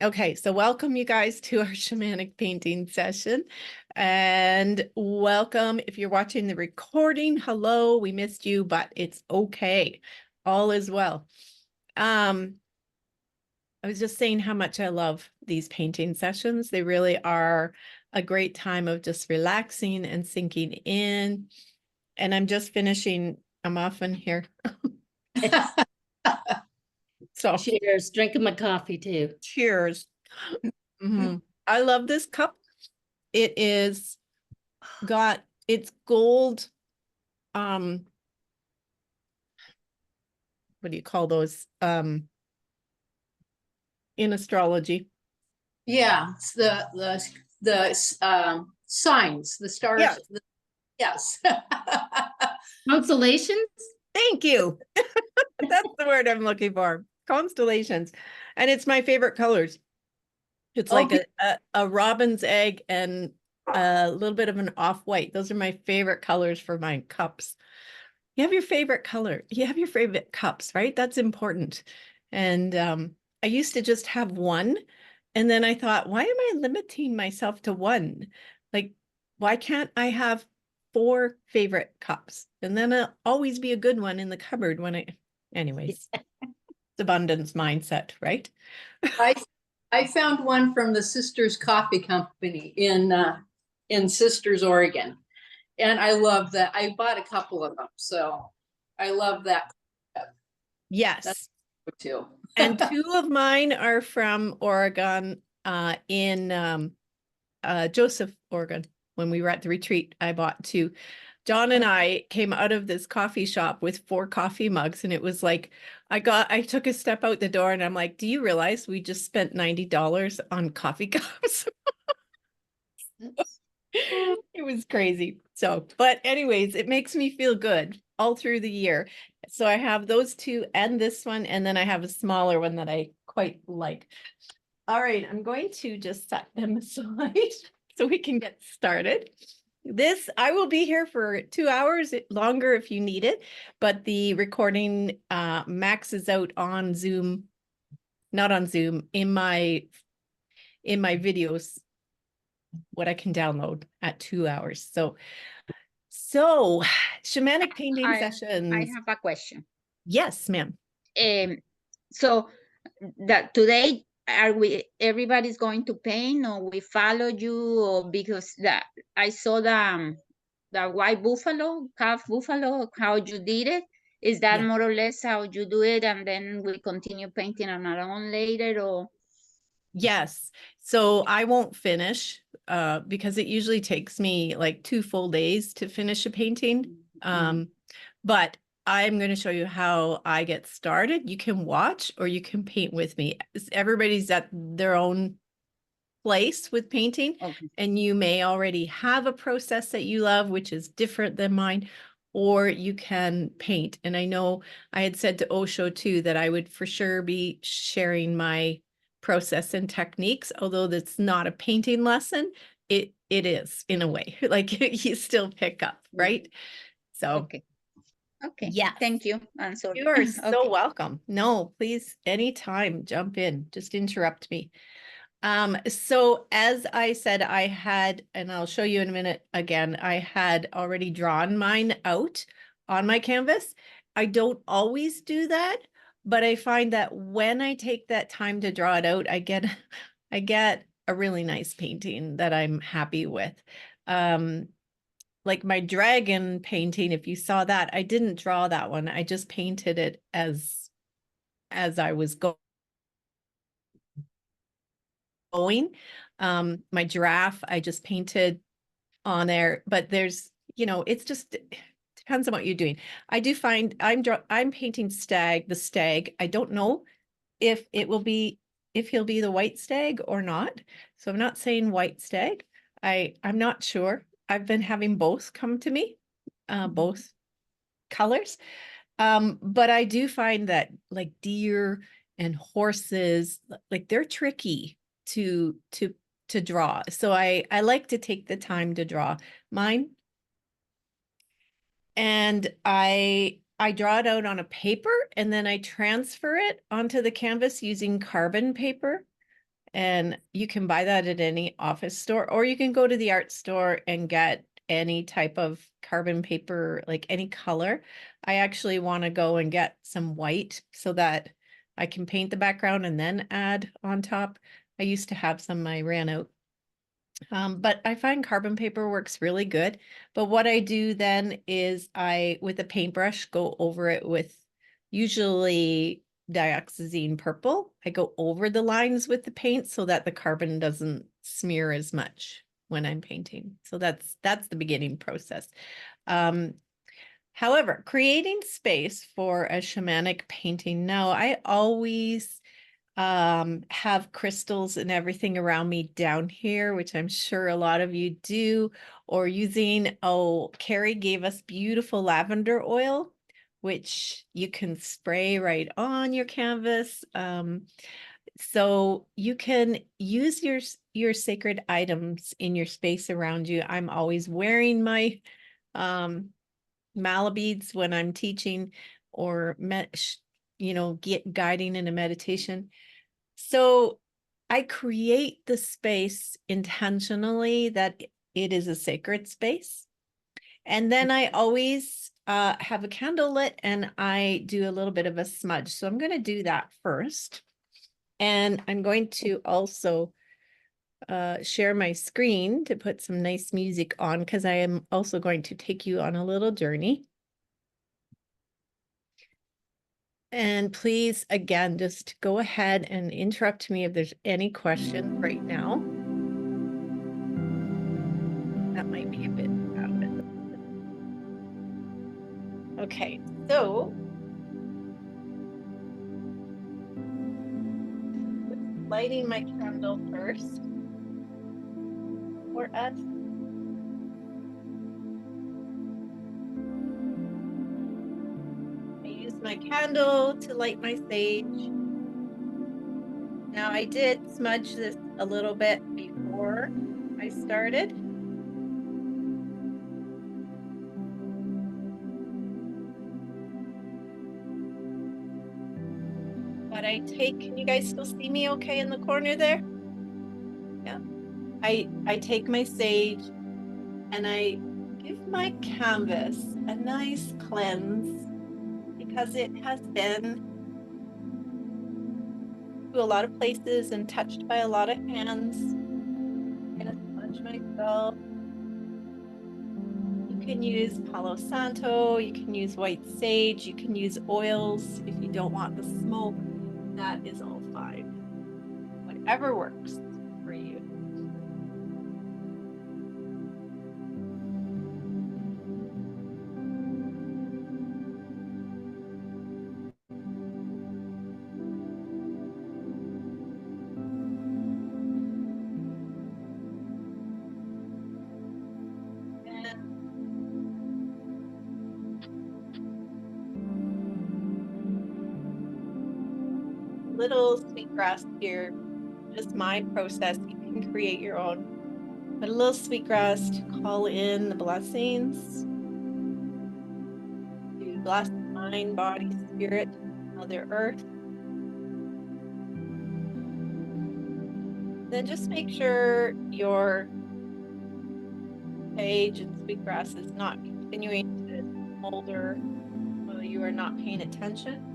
Okay, so welcome you guys to our shamanic painting session. And welcome if you're watching the recording. Hello, we missed you, but it's okay. All is well. I was just saying how much I love these painting sessions. They really are a great time of just relaxing and sinking in. And I'm just finishing a muffin here. So Cheers. Drinking my coffee too. cheers. I love this cup. It is got it's gold. What do you call those? In astrology. Yeah, it's the signs, the stars. Yeah. Yes. Constellations? Thank you. That's the word I'm looking for. Constellations. And it's my favorite colors. It's like a robin's egg and a little bit of an off-white. Those are my favorite colors for my cups. You have your favorite color. You have your favorite cups, right? That's important. And I used to just have one. And then I thought, why am I limiting myself to one? Like, why can't I have 4 favorite cups? And then it'll always be a good one in the cupboard anyways, it's abundance mindset, right? I found one from the Sisters Coffee Company in Sisters, Oregon. And I love that. I bought a couple of them. So I love that. Yes. That's too. And 2 of mine are from Oregon, in Joseph, Oregon. When we were at the retreat, I bought 2. John and I came out of this coffee shop with 4 coffee mugs, and it was like, I took a step out the door and I'm like, do you realize we just spent $90 on coffee cups? It was crazy. So, but anyways, it makes me feel good all through the year. So I have those 2 and this one, and then I have a smaller one that I quite like. All right, I'm going to just set them aside so we can get started. I will be here for 2 hours longer if you need it, but the recording maxes out on Zoom, not on Zoom, in my videos, what I can download at 2 hours. So shamanic painting sessions. I have a question. Yes, ma'am. So that today everybody's going to paint, or we follow you, or because that I saw the white buffalo, calf buffalo, how you did it. Is that more or less how you do it, and then we continue painting on our own later, or? Yes. So I won't finish because it usually takes me like 2 full days to finish a painting. But I'm going to show you how I get started. You can watch or you can paint with me. Everybody's at their own place with painting, and you may already have a process that you love, which is different than mine, or you can paint. And I know I had said to Osho too that I would for sure be sharing my process and techniques, although that's not a painting lesson. It is in a way, like you still pick up, right? So Okay. Yeah. Thank you. I'm sorry. You are so welcome. No, please, anytime, jump in, just interrupt me. So as I said, I had, and I'll show you in a minute again, I had already drawn mine out on my canvas. I don't always do that, but I find that when I take that time to draw it out, I get a really nice painting that I'm happy with. Like my dragon painting, if you saw that, I didn't draw that one. I just painted it as I was going. My giraffe, I just painted on there, but there's, it's just depends on what you're doing. I do find I'm painting the stag. I don't know if he'll be the white stag or not. So I'm not saying white stag. I'm not sure. I've been having both come to me, both colors. But I do find that like deer and horses, like they're tricky to draw. So I like to take the time to draw mine. And I draw it out on a paper, and then I transfer it onto the canvas using carbon paper. And you can buy that at any office store, or you can go to the art store and get any type of carbon paper, like any color. I actually want to go and get some white so that I can paint the background and then add on top. I used to have some, I ran out. But I find carbon paper works really good. But what I do then is I, with a paintbrush, go over it with usually dioxazine purple. I go over the lines with the paint so that the carbon doesn't smear as much when I'm painting. So that's the beginning process. However, creating space for a shamanic painting. Now, I always have crystals and everything around me down here, which I'm sure a lot of you do, or using, oh, Carrie gave us beautiful lavender oil, which you can spray right on your canvas. So you can use your sacred items in your space around you. I'm always wearing my mala beads when I'm teaching or guiding in a meditation. So I create the space intentionally that it is a sacred space. And then I always have a candle lit and I do a little bit of a smudge. So I'm going to do that first. And I'm going to also share my screen to put some nice music on because I am also going to take you on a little journey. And please, again, just go ahead and interrupt me if there's any questions right now. That might be a bit loud. Okay, so lighting my candle first for us. I use my candle to light my sage. Now I did smudge this a little bit before I started. But I take, can you guys still see me okay in the corner there? Yeah. I take my sage and I give my canvas a nice cleanse because it has been to a lot of places and touched by a lot of hands. I'm gonna smudge myself. You can use Palo Santo, you can use white sage, you can use oils if you don't want the smoke. That is all fine. Whatever works for you. Little sweetgrass here, just my process. You can create your own, but a little sweetgrass to call in the blessings, to bless mind, body, spirit, Mother Earth. Then just make sure your sage and sweetgrass is not continuing to smolder while you are not paying attention.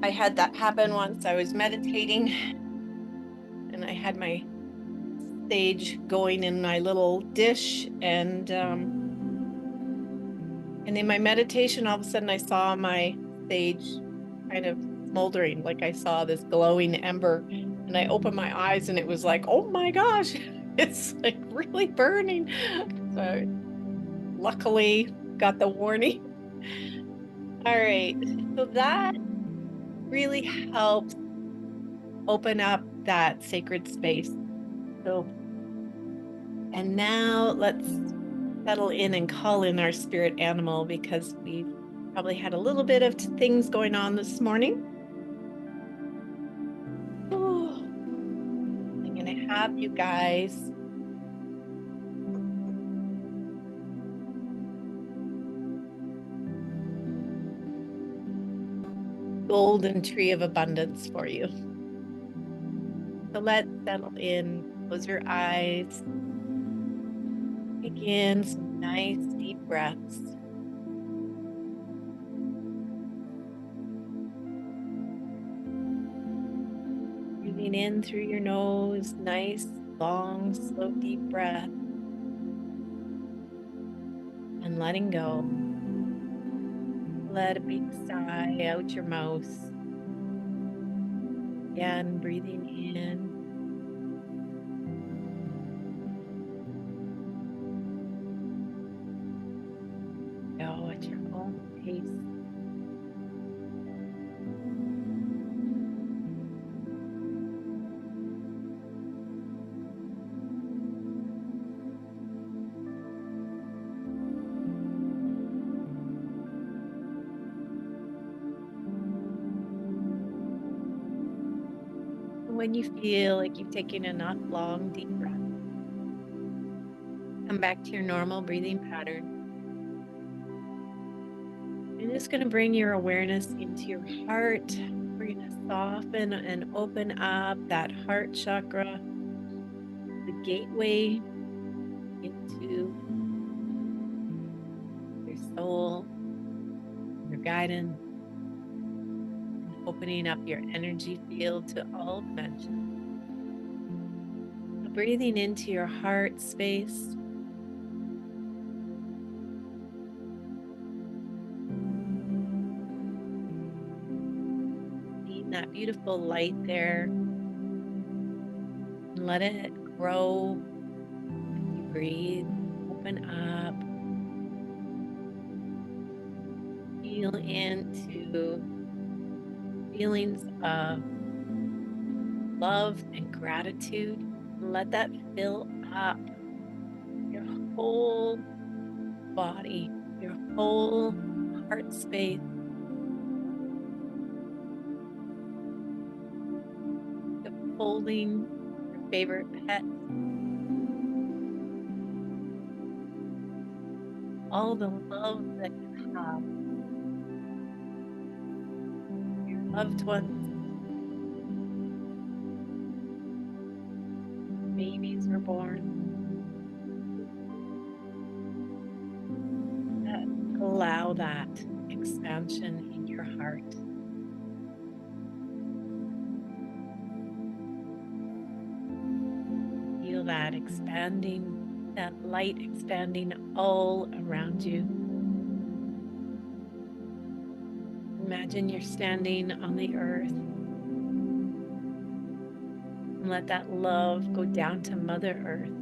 I had that happen once. I was meditating and I had my sage going in my little dish and in my meditation, all of a sudden I saw my sage kind of smoldering, like I saw this glowing ember, and I opened my eyes and it was like, oh my gosh, it's like really burning. So luckily got the warning. All right, so that really helps open up that sacred space. So, and now let's settle in and call in our spirit animal because we've probably had a little bit of things going on this morning. Ooh. I'm gonna have you guys golden tree of abundance for you. So let's settle in. Close your eyes. Take in some nice deep breaths. Breathing in through your nose, nice, long, slow, deep breath. And letting go. Let a big sigh out your mouth. Again, breathing in. Go at your own pace. When you feel like you've taken enough long, deep breaths, come back to your normal breathing pattern. You're just going to bring your awareness into your heart. We're going to soften and open up that heart chakra, the gateway into your soul, your guidance, and opening up your energy field to all dimensions. So breathing into your heart space. That beautiful light there, and let it grow as you breathe. Open up, feel into feelings of love and gratitude, and let that fill up your whole body, your whole heart space. Holding your favorite pet, all the love that you have, your loved ones, babies were born, allow that expansion in your heart. Feel that expanding, that light expanding all around you. Imagine you're standing on the earth. And let that love go down to Mother Earth,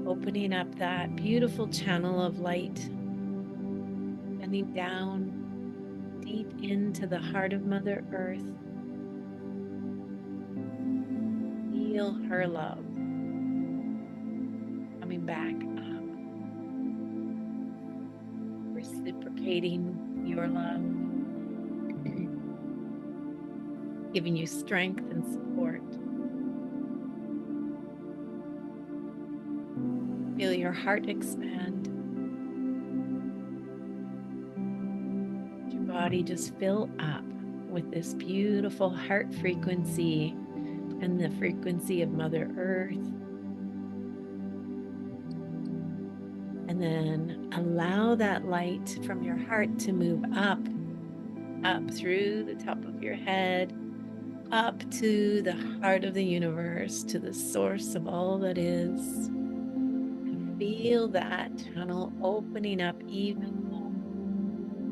opening up that beautiful channel of light, bending down deep into the heart of Mother Earth. Feel her love coming back up, reciprocating your love, giving you strength and support. Feel your heart expand. Your body just fill up with this beautiful heart frequency and the frequency of Mother Earth. And then allow that light from your heart to move up through the top of your head, up to the heart of the universe, to the source of all that is. And feel that channel opening up even more.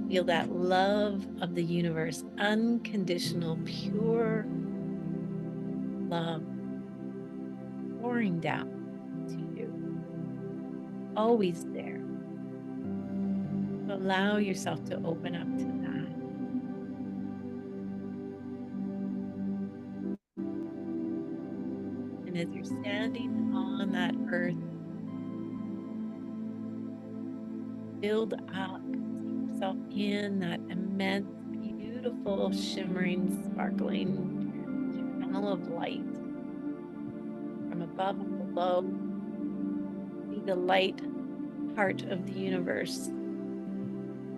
Feel that love of the universe, unconditional, pure love pouring down to you, always there. Allow yourself to open up to that. And as you're standing on that earth, build up, see yourself in that immense, beautiful, shimmering, sparkling channel of light from above and below. See the light heart of the universe.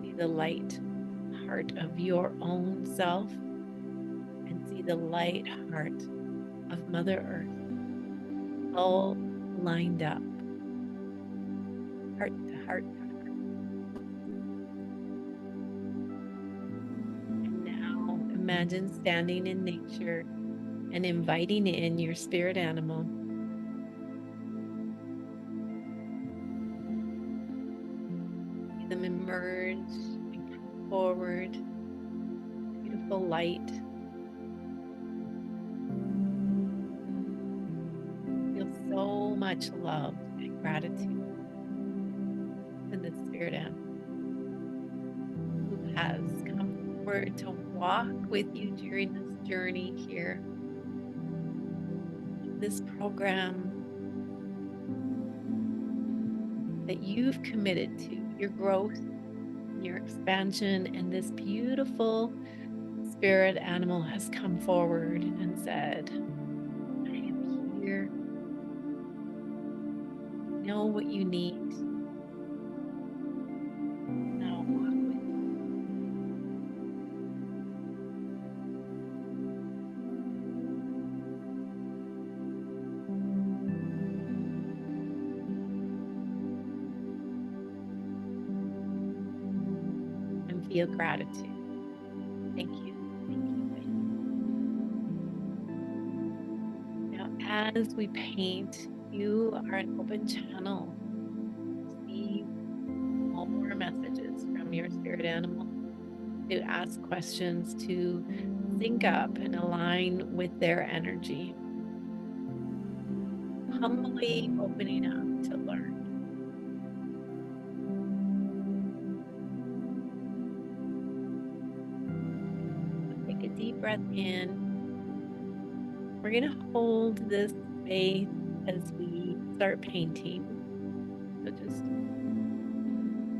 See the light heart of your own self and see the light heart of Mother Earth all lined up, heart to heart to heart. And now imagine standing in nature and inviting in your spirit animal. See them emerge and come forward. Beautiful light. Feel so much love and gratitude for the spirit animal who has come forward to walk with you during this journey here. This program that you've committed to, your growth, your expansion, and this beautiful spirit animal has come forward and said, I am here. I know what you need. Now walk with me. And feel gratitude. Thank you. Thank you. Thank you. Now, as we paint, you are an open channel. Receive all more messages from your spirit animal, to ask questions, to sync up and align with their energy. Humbly opening up to learn. Take a deep breath in. We're going to hold this space as we start painting. So just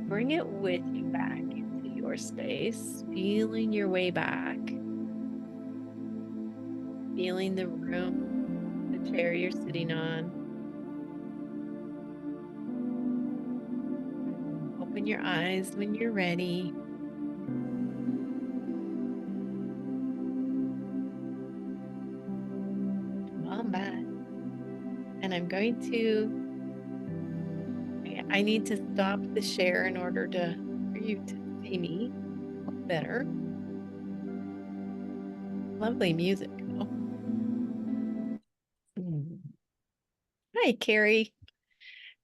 bring it with you back into your space, feeling your way back, feeling the room, the chair you're sitting on. Open your eyes when you're ready. Come back. And I'm going to, I need to stop the share in order for you to see me better. Lovely music. Oh. Hi, Carrie.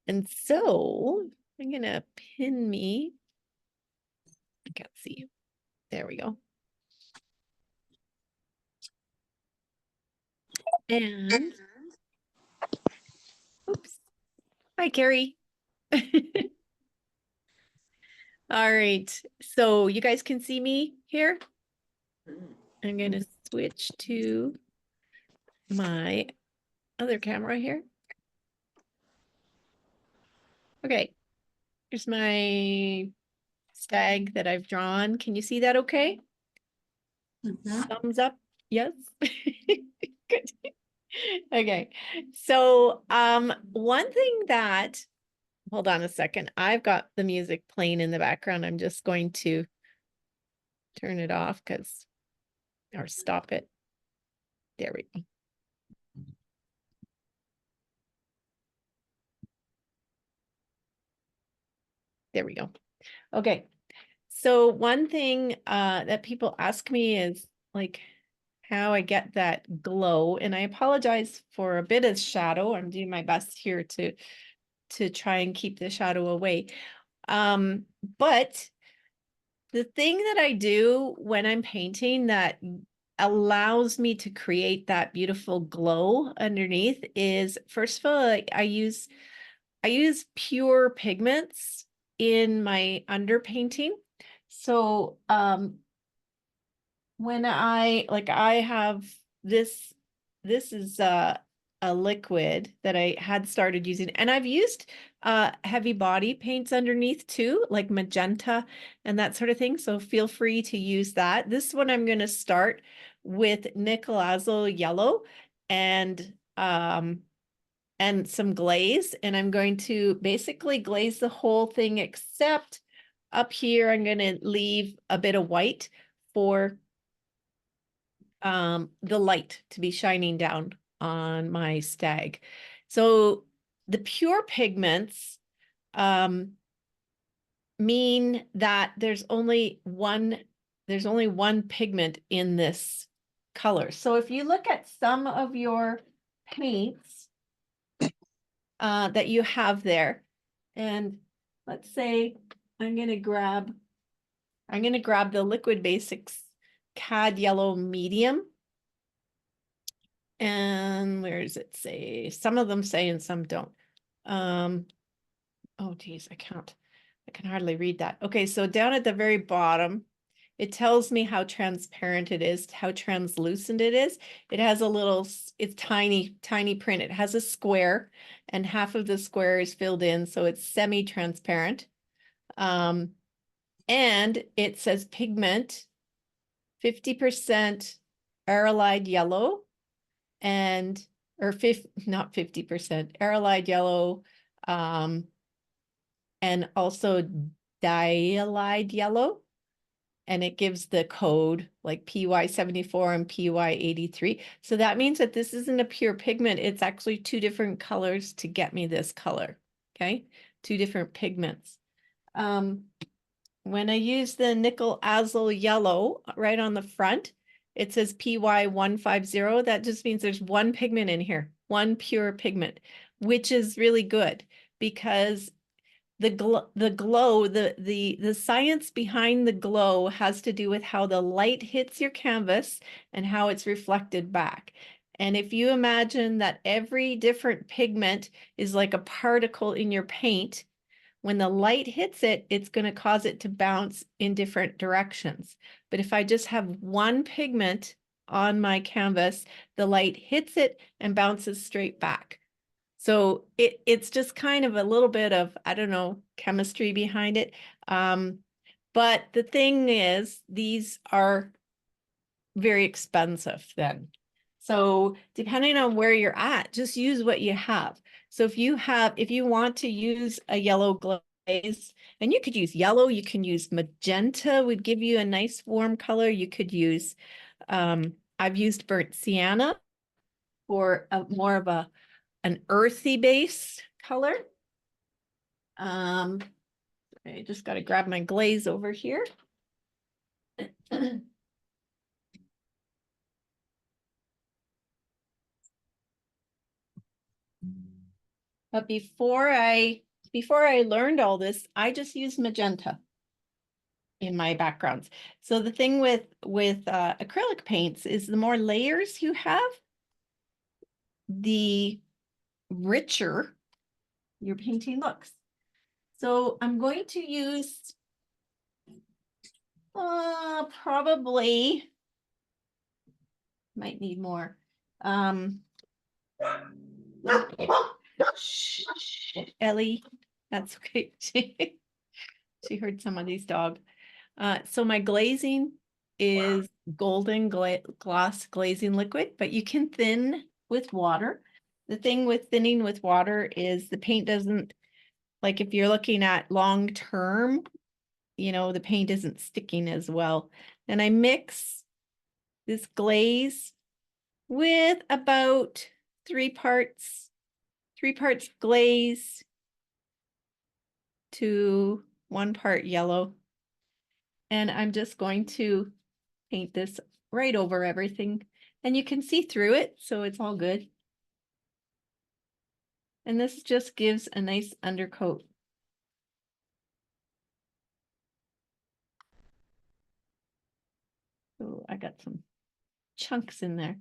And so I'm going to pin me. I can't see. There we go. And oops. Hi, Carrie. All right. So you guys can see me here. I'm going to switch to my other camera here. Okay. Here's my stag that I've drawn. Can you see that okay? Thumbs up. Yes. Good. Okay. So one thing that, hold on a second. I've got the music playing in the background. I'm just going to turn it off or stop it. There we go. There we go. Okay. So one thing that people ask me is like how I get that glow, and I apologize for a bit of shadow. I'm doing my best here to try and keep the shadow away. But the thing that I do when I'm painting that allows me to create that beautiful glow underneath is, first of all, like I use pure pigments in my underpainting. So when I have this is a liquid that I had started using, and I've used heavy body paints underneath too, like magenta and that sort of thing. So feel free to use that. This one I'm going to start with Nicolazo yellow and some glaze, and I'm going to basically glaze the whole thing except up here, I'm gonna leave a bit of white for the light to be shining down on my stag. So the pure pigments mean that there's only one pigment in this color. So if you look at some of your paints that you have there, and let's say I'm gonna grab the Liquid Basics Cad Yellow Medium. And where does it say? Some of them say and some don't. Oh geez, I can hardly read that. Okay, so down at the very bottom, it tells me how transparent it is, how translucent it is. It has a little, it's tiny, tiny print. It has a square and half of the square is filled in, so it's semi-transparent. And it says pigment, 50% arylide yellow and, or not 50%, arylide yellow, and also dialide yellow. And it gives the code like PY74 and PY83. So that means that this isn't a pure pigment. It's actually two different colors to get me this color. Okay, two different pigments. When I use the nickel azel yellow right on the front, it says PY150. That just means there's one pigment in here, one pure pigment, which is really good because the science behind the glow has to do with how the light hits your canvas and how it's reflected back. And if you imagine that every different pigment is like a particle in your paint, when the light hits it, it's going to cause it to bounce in different directions. But if I just have one pigment on my canvas, the light hits it and bounces straight back. So it's just kind of a little bit of, I don't know, chemistry behind it. But the thing is, these are very expensive then. So depending on where you're at, just use what you have. So if you want to use a yellow glaze, and you could use yellow, you can use magenta, would give you a nice warm color. You could use, I've used burnt sienna for more of an earthy base color. I just got to grab my glaze over here. But before I learned all this, I just used magenta in my backgrounds. So the thing with acrylic paints is the more layers you have, the richer your painting looks. So I'm going to use probably might need more. Ellie, that's okay. She heard somebody's dog. So my glazing is golden gloss glazing liquid, but you can thin with water. The thing with thinning with water is the paint doesn't, like if you're looking at long term, you know, the paint isn't sticking as well. And I mix this glaze with about 3 parts glaze to 1 part yellow. And I'm just going to paint this right over everything. And you can see through it, so it's all good. And this just gives a nice undercoat. So I got some chunks in there.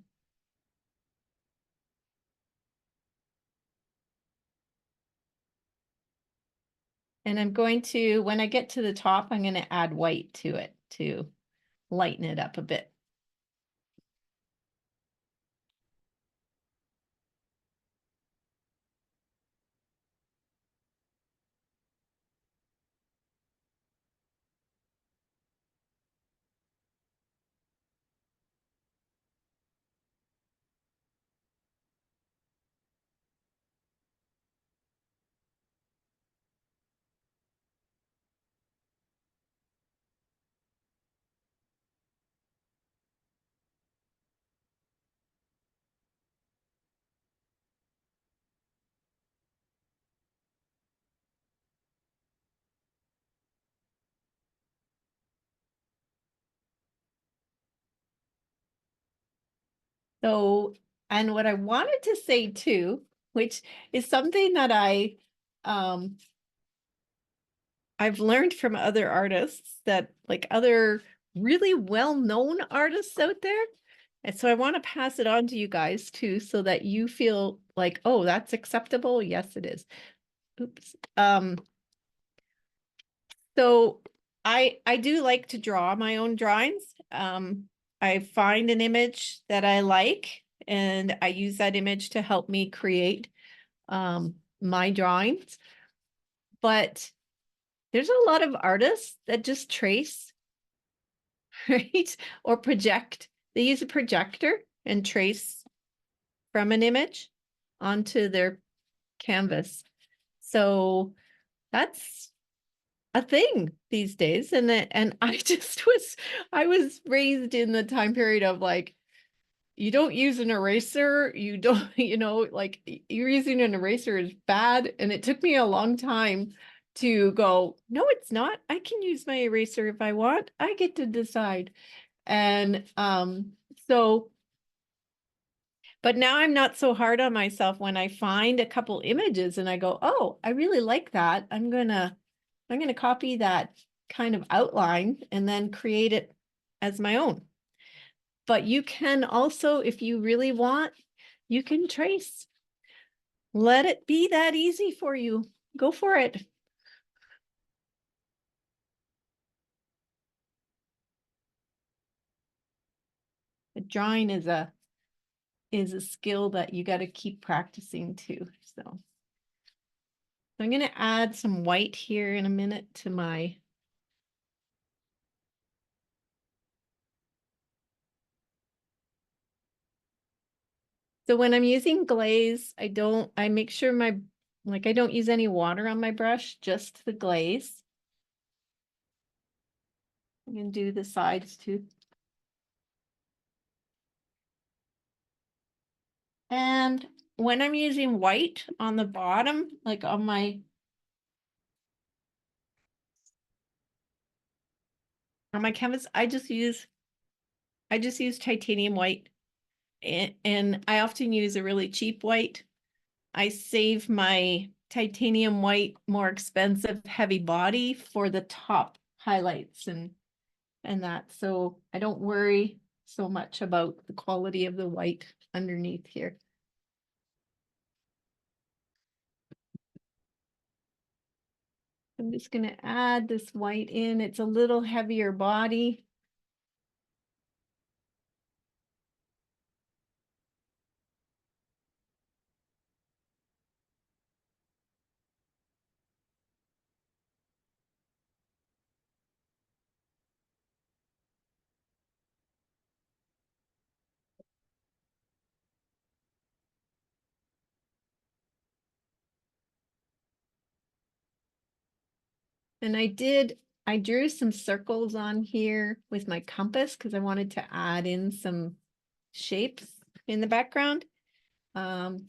And I'm going to, when I get to the top, I'm going to add white to it to lighten it up a bit. So, and what I wanted to say too, which is something that I've learned from other artists, that like other really well-known artists out there. And so I want to pass it on to you guys too, so that you feel like, oh, that's acceptable. Yes, it is. Oops. So I do like to draw my own drawings. I find an image that I like, and I use that image to help me create my drawings. But there's a lot of artists that just trace, right? Or project. They use a projector and trace from an image onto their canvas. So that's a thing these days. And I just I was raised in the time period of like, you don't use an eraser, you don't, like you're using an eraser is bad. And it took me a long time to go, no, it's not. I can use my eraser if I want. I get to decide. And so, but now I'm not so hard on myself when I find a couple images and I go, oh, I really like that. I'm gonna copy that kind of outline and then create it as my own. But you can also, if you really want, you can trace. Let it be that easy for you. Go for it. But drawing is a skill that you got to keep practicing too. So I'm going to add some white here in a minute to my So when I'm using glaze, I make sure I don't use any water on my brush, just the glaze. I'm going to do the sides too. And when I'm using white on the bottom, like on my canvas, I just use titanium white. And I often use a really cheap white. I save my titanium white, more expensive, heavy body for the top highlights and that. So I don't worry so much about the quality of the white underneath here. I'm just going to add this white in. It's a little heavier body. And I drew some circles on here with my compass because I wanted to add in some shapes in the background. I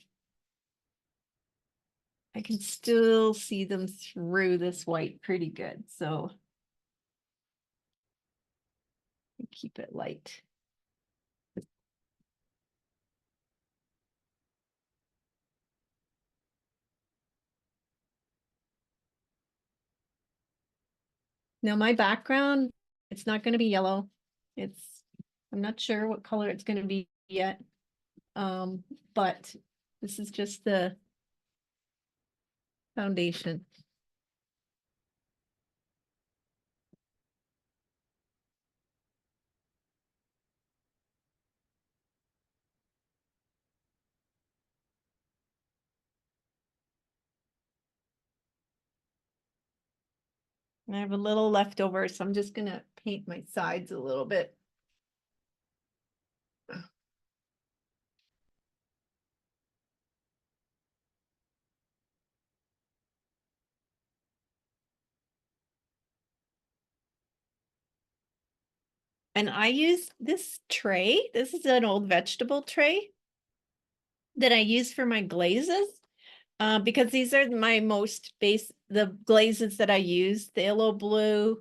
can still see them through this white pretty good, so keep it light. Now my background, it's not going to be yellow. I'm not sure what color it's going to be yet. But this is just the foundation. And I have a little left over, so I'm just going to paint my sides a little bit. And I use this tray. This is an old vegetable tray that I use for my glazes, because these are my most the glazes that I use, phthalo blue,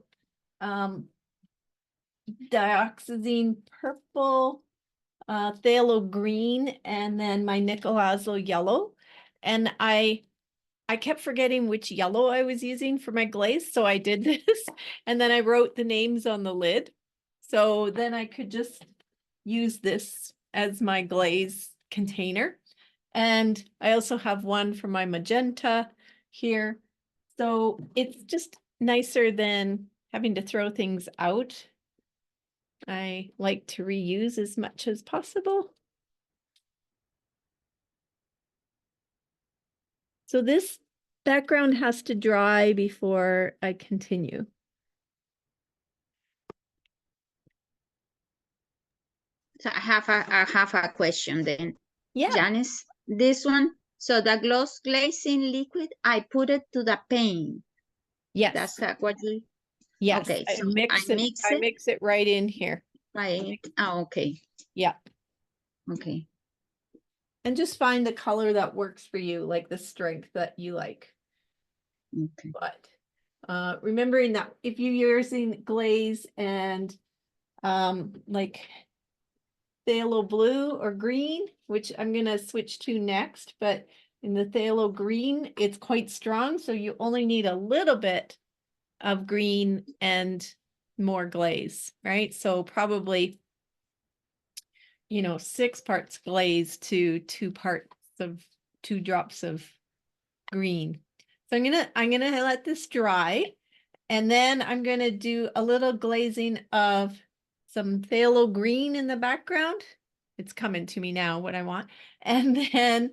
dioxazine purple, phthalo green, and then my nickel azo yellow. And I kept forgetting which yellow I was using for my glaze, so I did this, and then I wrote the names on the lid. So then I could just use this as my glaze container. And I also have one for my magenta here. So it's just nicer than having to throw things out. I like to reuse as much as possible. So this background has to dry before I continue. So I have a question then. Yeah, Janice, this one, so the gloss glazing liquid, I put it to the paint. yes, That's what you, yes. okay, I so mix I it, mix I it. mix it right in here. Right. Oh, okay. Yeah. Okay. And just find the color that works for you, like the strength that you like. Okay. But remembering that if you're using glaze and like phthalo blue or green, which I'm gonna switch to next, but in the phthalo green, it's quite strong, so you only need a little bit of green and more glaze, right? So probably, 6 parts glaze to 2 drops of green. So I'm gonna let this dry, and then I'm gonna do a little glazing of some phthalo green in the background. It's coming to me now what I want. And then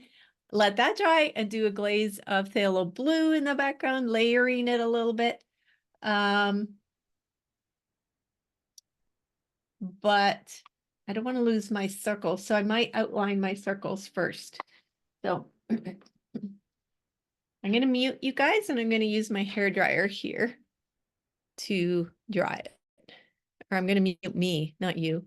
let that dry and do a glaze of phthalo blue in the background, layering it a little bit. But I don't want to lose my circles, so I might outline my circles first. So I'm going to mute you guys, and I'm going to use my hair dryer here to dry it. Or I'm going to mute me, not you.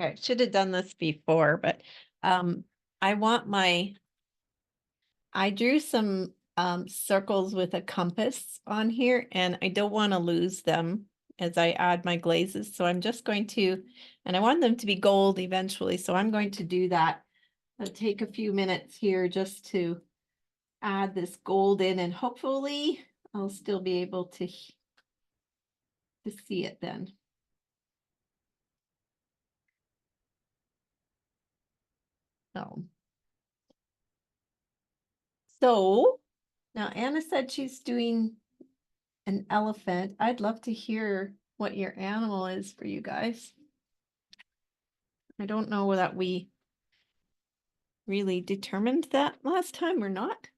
Okay, I should have done this before, but I want I drew some circles with a compass on here, and I don't want to lose them as I add my glazes. So I'm just going to, and I want them to be gold eventually. So I'm going to do that. I'll take a few minutes here just to add this gold in, and hopefully I'll still be able to see it then. So So now Anna said she's doing an elephant. I'd love to hear what your animal is for you guys. I don't know that we really determined that last time or not.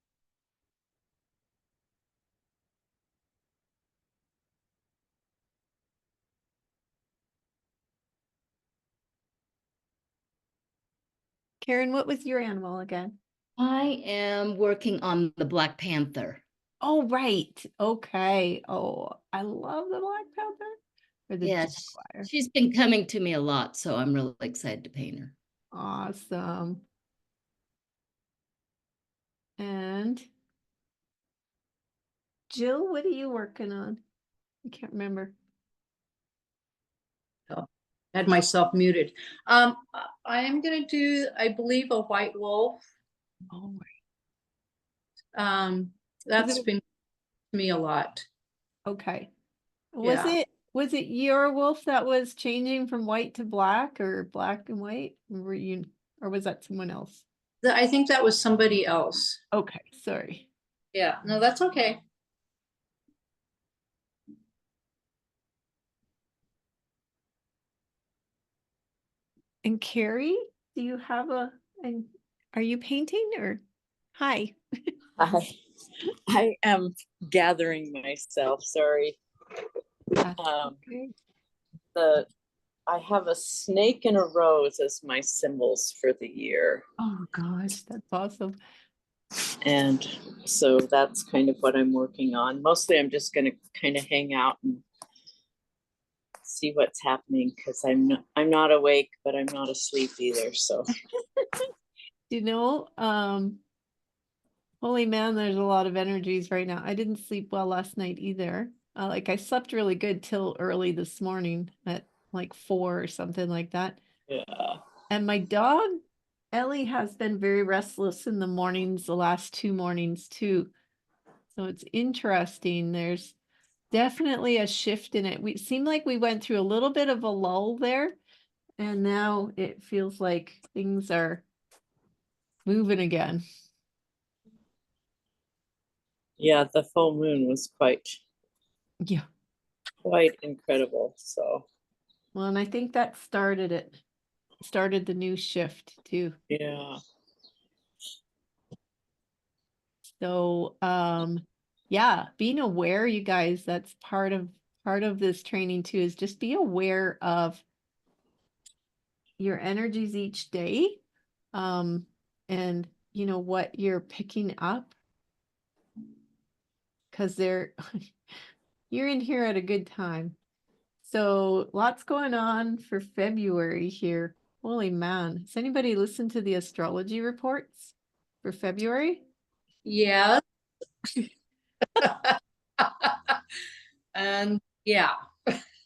Karen, what was your animal again? I am working on the Black Panther. Oh, right. Okay. Oh, I love the Black Panther or the Yes, Jaguar. she's been coming to me a lot, so I'm really excited to paint her. Awesome. And Jill, what are you working on? I can't remember. Had myself muted. I am gonna do, I believe, a white wolf. Oh, That's it- been to me a lot. okay. Yeah. Was it your wolf that was changing from white to black or black and white? Were you, or was that someone else? I think that was somebody else. Okay, sorry. Yeah, no, that's okay. And Carrie, do you have and are you painting or hi? I am gathering myself, sorry. That's Um, okay. I have a snake and a rose as my symbols for the year. Oh gosh, that's awesome. And so that's kind of what I'm working on. Mostly I'm just gonna kind of hang out and see what's happening because I'm not awake, but I'm not asleep either. So You know, holy man, there's a lot of energies right now. I didn't sleep well last night either. Like I slept really good till early this morning at like 4 or something like that. yeah. And my dog, Ellie, has been very restless in the mornings, the last 2 mornings too. So it's interesting. There's definitely a shift in it. We seem like we went through a little bit of a lull there, and now it feels like things are moving again. Yeah, the full moon was Yeah. quite incredible. So Well, and I think that started the new shift too. yeah. So, yeah, being aware, you guys, that's part of this training too, is just be aware of your energies each day, and you know what you're picking up, because you're in here at a good time. So lots going on for February here. Holy man. Has anybody listened to the astrology reports for February? Yeah. And yeah,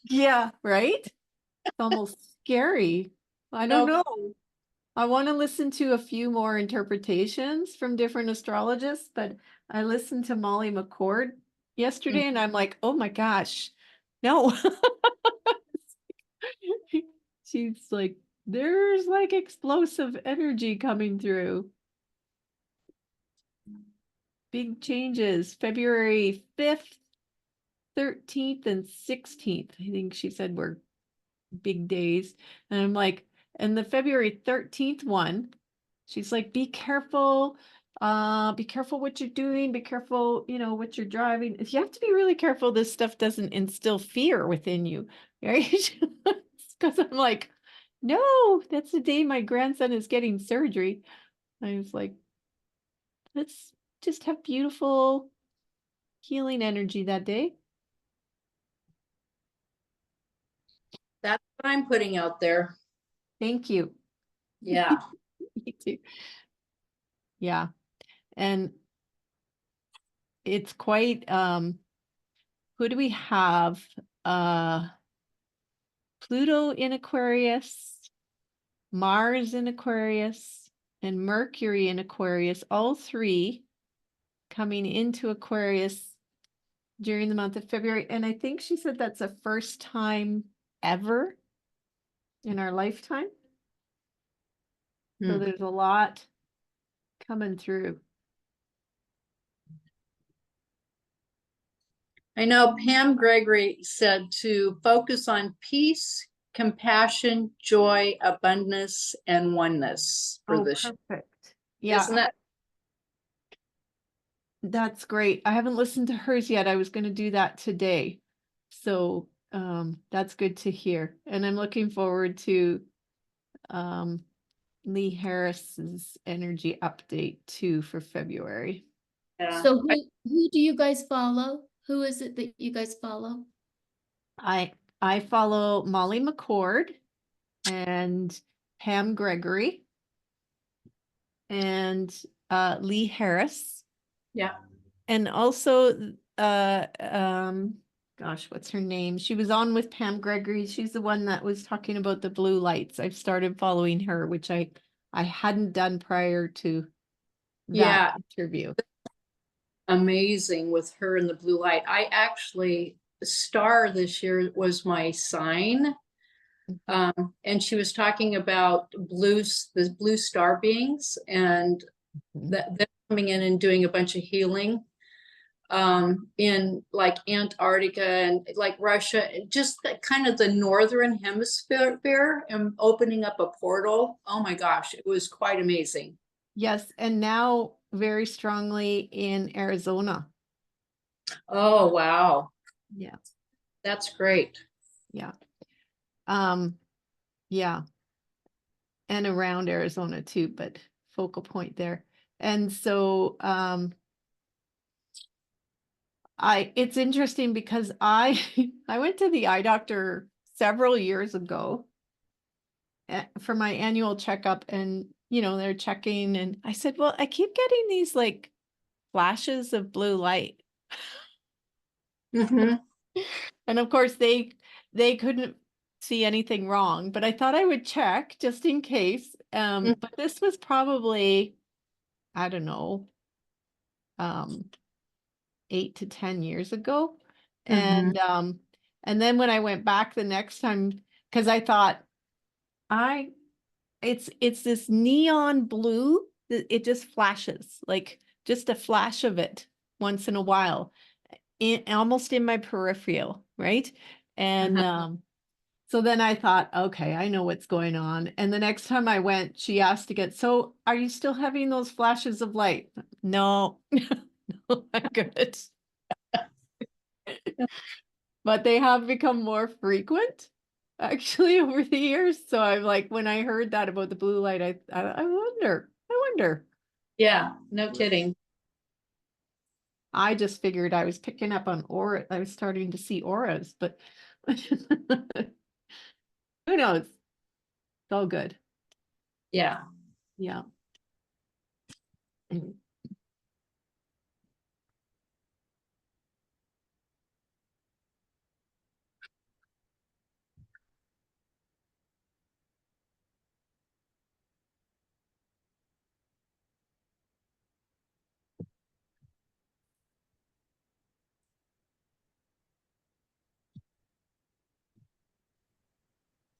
Yeah, right? It's almost scary. I don't no, know. I want to listen to a few more interpretations from different astrologists, but I listened to Molly McCord yesterday and I'm like, oh my gosh, no. She's like, there's like explosive energy coming through. Big changes. February 5th, 13th, and 16th. I think she said were big days. And I'm like, and the February 13th one, she's like, be careful what you're doing, be careful, what you're driving. You have to be really careful this stuff doesn't instill fear within you, right? Because I'm like, no, that's the day my grandson is getting surgery. I was like, let's just have beautiful healing energy that day. that's what I'm putting out there. Thank you. Yeah. Me too. Yeah. And it's quite who do we have? Pluto in Aquarius, Mars in Aquarius, and Mercury in Aquarius, all three coming into Aquarius during the month of February. And I think she said that's the first time ever in our lifetime. So Hmm. there's a lot coming through. I know Pam Gregory said to focus on peace, compassion, joy, abundance, and oneness for Oh, this year. perfect. Yeah, Isn't that? that's great. I haven't listened to hers yet. I was going to do that today. So that's good to hear. And I'm looking forward to um, Lee Harris's energy update too for February. Yeah. So who do you guys follow? Who is it that you guys follow? I follow Molly McCord and Pam Gregory and Lee Harris. Yeah. And also gosh, what's her name? She was on with Pam Gregory. She's the one that was talking about the blue lights. I've started following her, which I hadn't done prior to that interview. Amazing with her in the blue light. I actually, star this year was my sign. And she was talking about the blue star beings, and that they're coming in and doing a bunch of healing in like Antarctica and like Russia, just kind of the northern hemisphere, and opening up a portal. Oh my gosh, it was quite amazing. Yes, and now very strongly in Arizona. Oh wow, Yeah. that's great. Yeah. Yeah. And around Arizona too, but focal point there. And so it's interesting because I I went to the eye doctor several years ago for my annual checkup, and they're checking, and I said, well, I keep getting these like flashes of blue light. Mhm. And of course they couldn't see anything wrong, but I thought I would check just in case. But this was probably, I don't know, 8 to 10 years ago. Mhm. And then when I went back the next time, because I thought it's this neon blue that it just flashes, like just a flash of it once in a while, almost in my peripheral, right? And so then I thought, okay, I know what's going on. And the next time I went, she asked again, so are you still having those flashes of light? No, no, I'm good. But they have become more frequent actually over the years. So I'm like, when I heard that about the blue light, I wonder. Yeah, no kidding. I just figured I was picking up on aura. I was starting to see auras, but who knows? It's all good. Yeah. Yeah.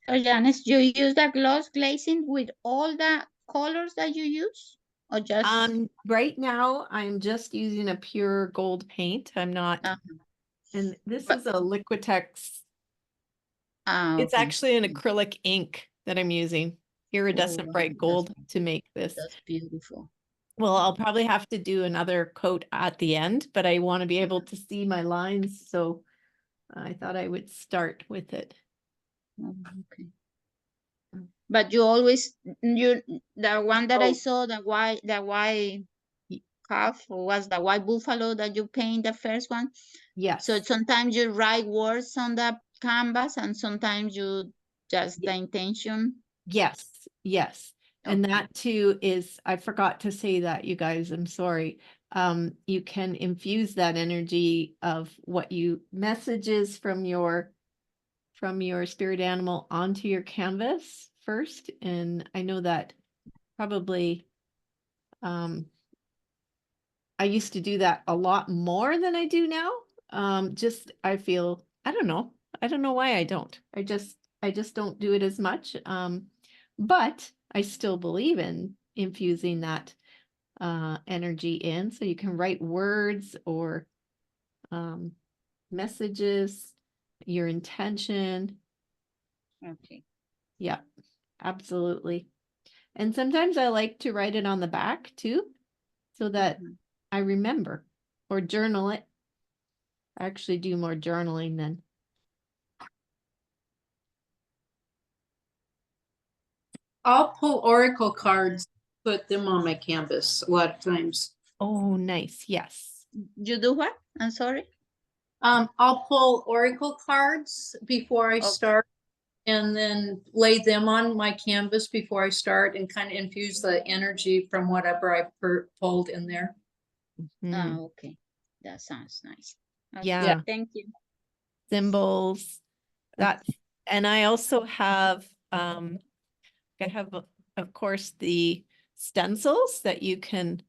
So Janice, you use the gloss glazing with all the colors that you use, or just? Right now I'm just using a pure gold paint. I'm not, and this But- is a Liquitex. It's Okay. actually an acrylic ink that I'm using, iridescent Oh, bright gold, to make this. That's beautiful. Well, I'll probably have to do another coat at the end, but I want to be able to see my lines, so I thought I would start with it. Oh, okay. But you always, the one that I saw, the white calf, or was the white buffalo that you paint, the first one? Yes. So sometimes you write words on the canvas, and sometimes you just the intention. Yes, yes. And Okay. that too is, I forgot to say that, you guys, I'm sorry. You can infuse that energy of what you messages from your spirit animal onto your canvas first. And I know that probably I used to do that a lot more than I do now. Just I feel, I don't know why I don't. I just don't do it as much. But I still believe in infusing that energy in, so you can write words or messages, your intention. Okay. Yeah, absolutely. And sometimes I like to write it on the back too, so that Mhm. I remember, or journal it. I actually do more journaling than. I'll pull oracle cards, put them on my canvas a lot of times. Oh, nice. Yes. You do what? I'm sorry. I'll pull oracle cards before I Okay. start, and then lay them on my canvas before I start, and kind of infuse the energy from whatever I pulled in there. Mm, Okay. That sounds nice. Okay. Yeah. Thank you. Symbols. That's, and I also have, I have, of course, the stencils that you can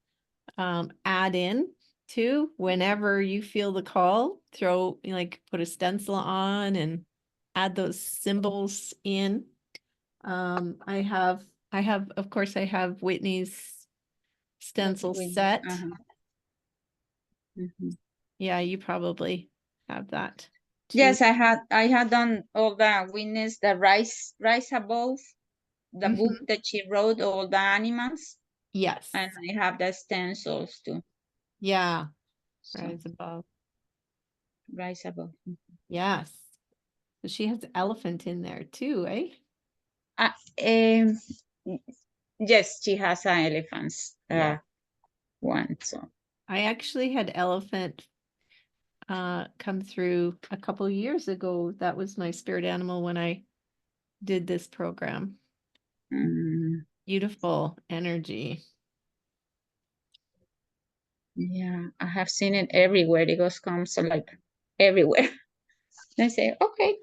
add in to whenever you feel the call. Throw, like, put a stencil on and add those symbols in. I have, of course, I have Whitney's stencil Wait, set. Mhm. Yeah, you probably have that too. Yes, I had done all the witness, the rise above, the book that she wrote, all the animals, Yes. and I have the stencils too. Yeah. So, Rise above. rise above. Yes. So she has elephant in there too, eh? Um, yes, she has an elephants. Yeah. One. So I actually had elephant come through a couple years ago. That was my spirit animal when I did this program. mm, Beautiful energy. yeah, I have seen it everywhere. It goes comes like everywhere. I say, okay,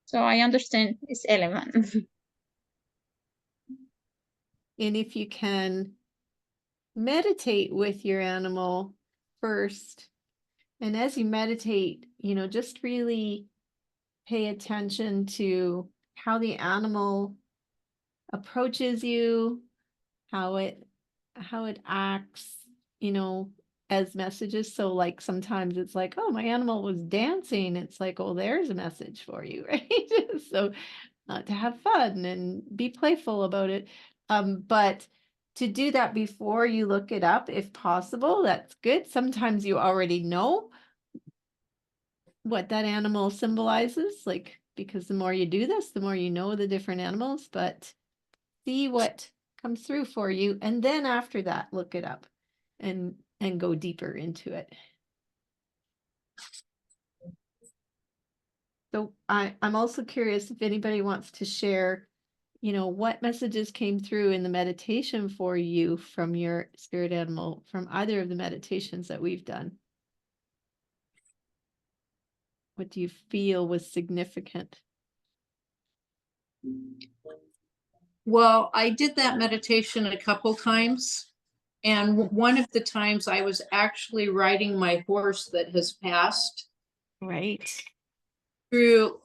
so I understand it's elephant. And if you can meditate with your animal first, and as you meditate, just really pay attention to how the animal approaches you, how it acts, as messages. So like sometimes it's like, oh, my animal was dancing. It's like, oh, there's a message for you, right? So to have fun and be playful about it. But to do that before you look it up, if possible, that's good. Sometimes you already know what that animal symbolizes, like, because the more you do this, the more you know the different animals, but see what comes through for you. And then after that, look it up and go deeper into it. So I'm also curious if anybody wants to share, what messages came through in the meditation for you from your spirit animal, from either of the meditations that we've done. What do you feel was significant? Well, I did that meditation a couple times. And one of the times I was actually riding my horse that has passed Right. through.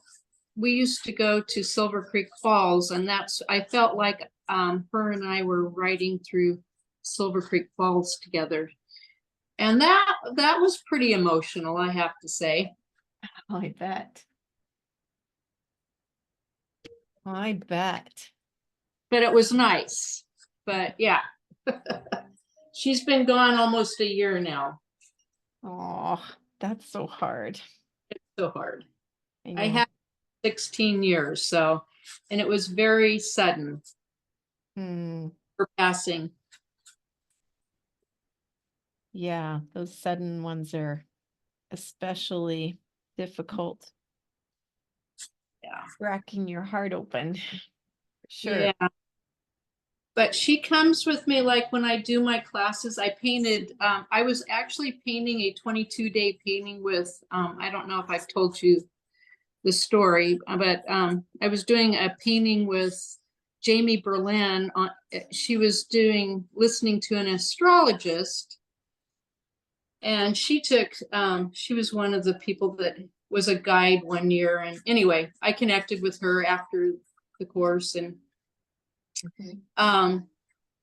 We used to go to Silver Creek Falls, and I felt like her and I were riding through Silver Creek Falls together. And that was pretty emotional, I have to say. I bet. I bet. But it was nice. But yeah. She's been gone almost a year now. Oh, that's so hard. It's so hard. I I know. had 16 years, so, and it was very sudden for passing. Yeah, those sudden ones are especially difficult. Yeah. Cracking your heart open. Sure. Yeah. But she comes with me, like when I do my classes. I painted, I was actually painting a 22-day painting with, I don't know if I've told you the story, but I was doing a painting with Jamie Berlin. She was listening to an astrologist, and she was one of the people that was a guide one year. And anyway, I connected with her after the course, and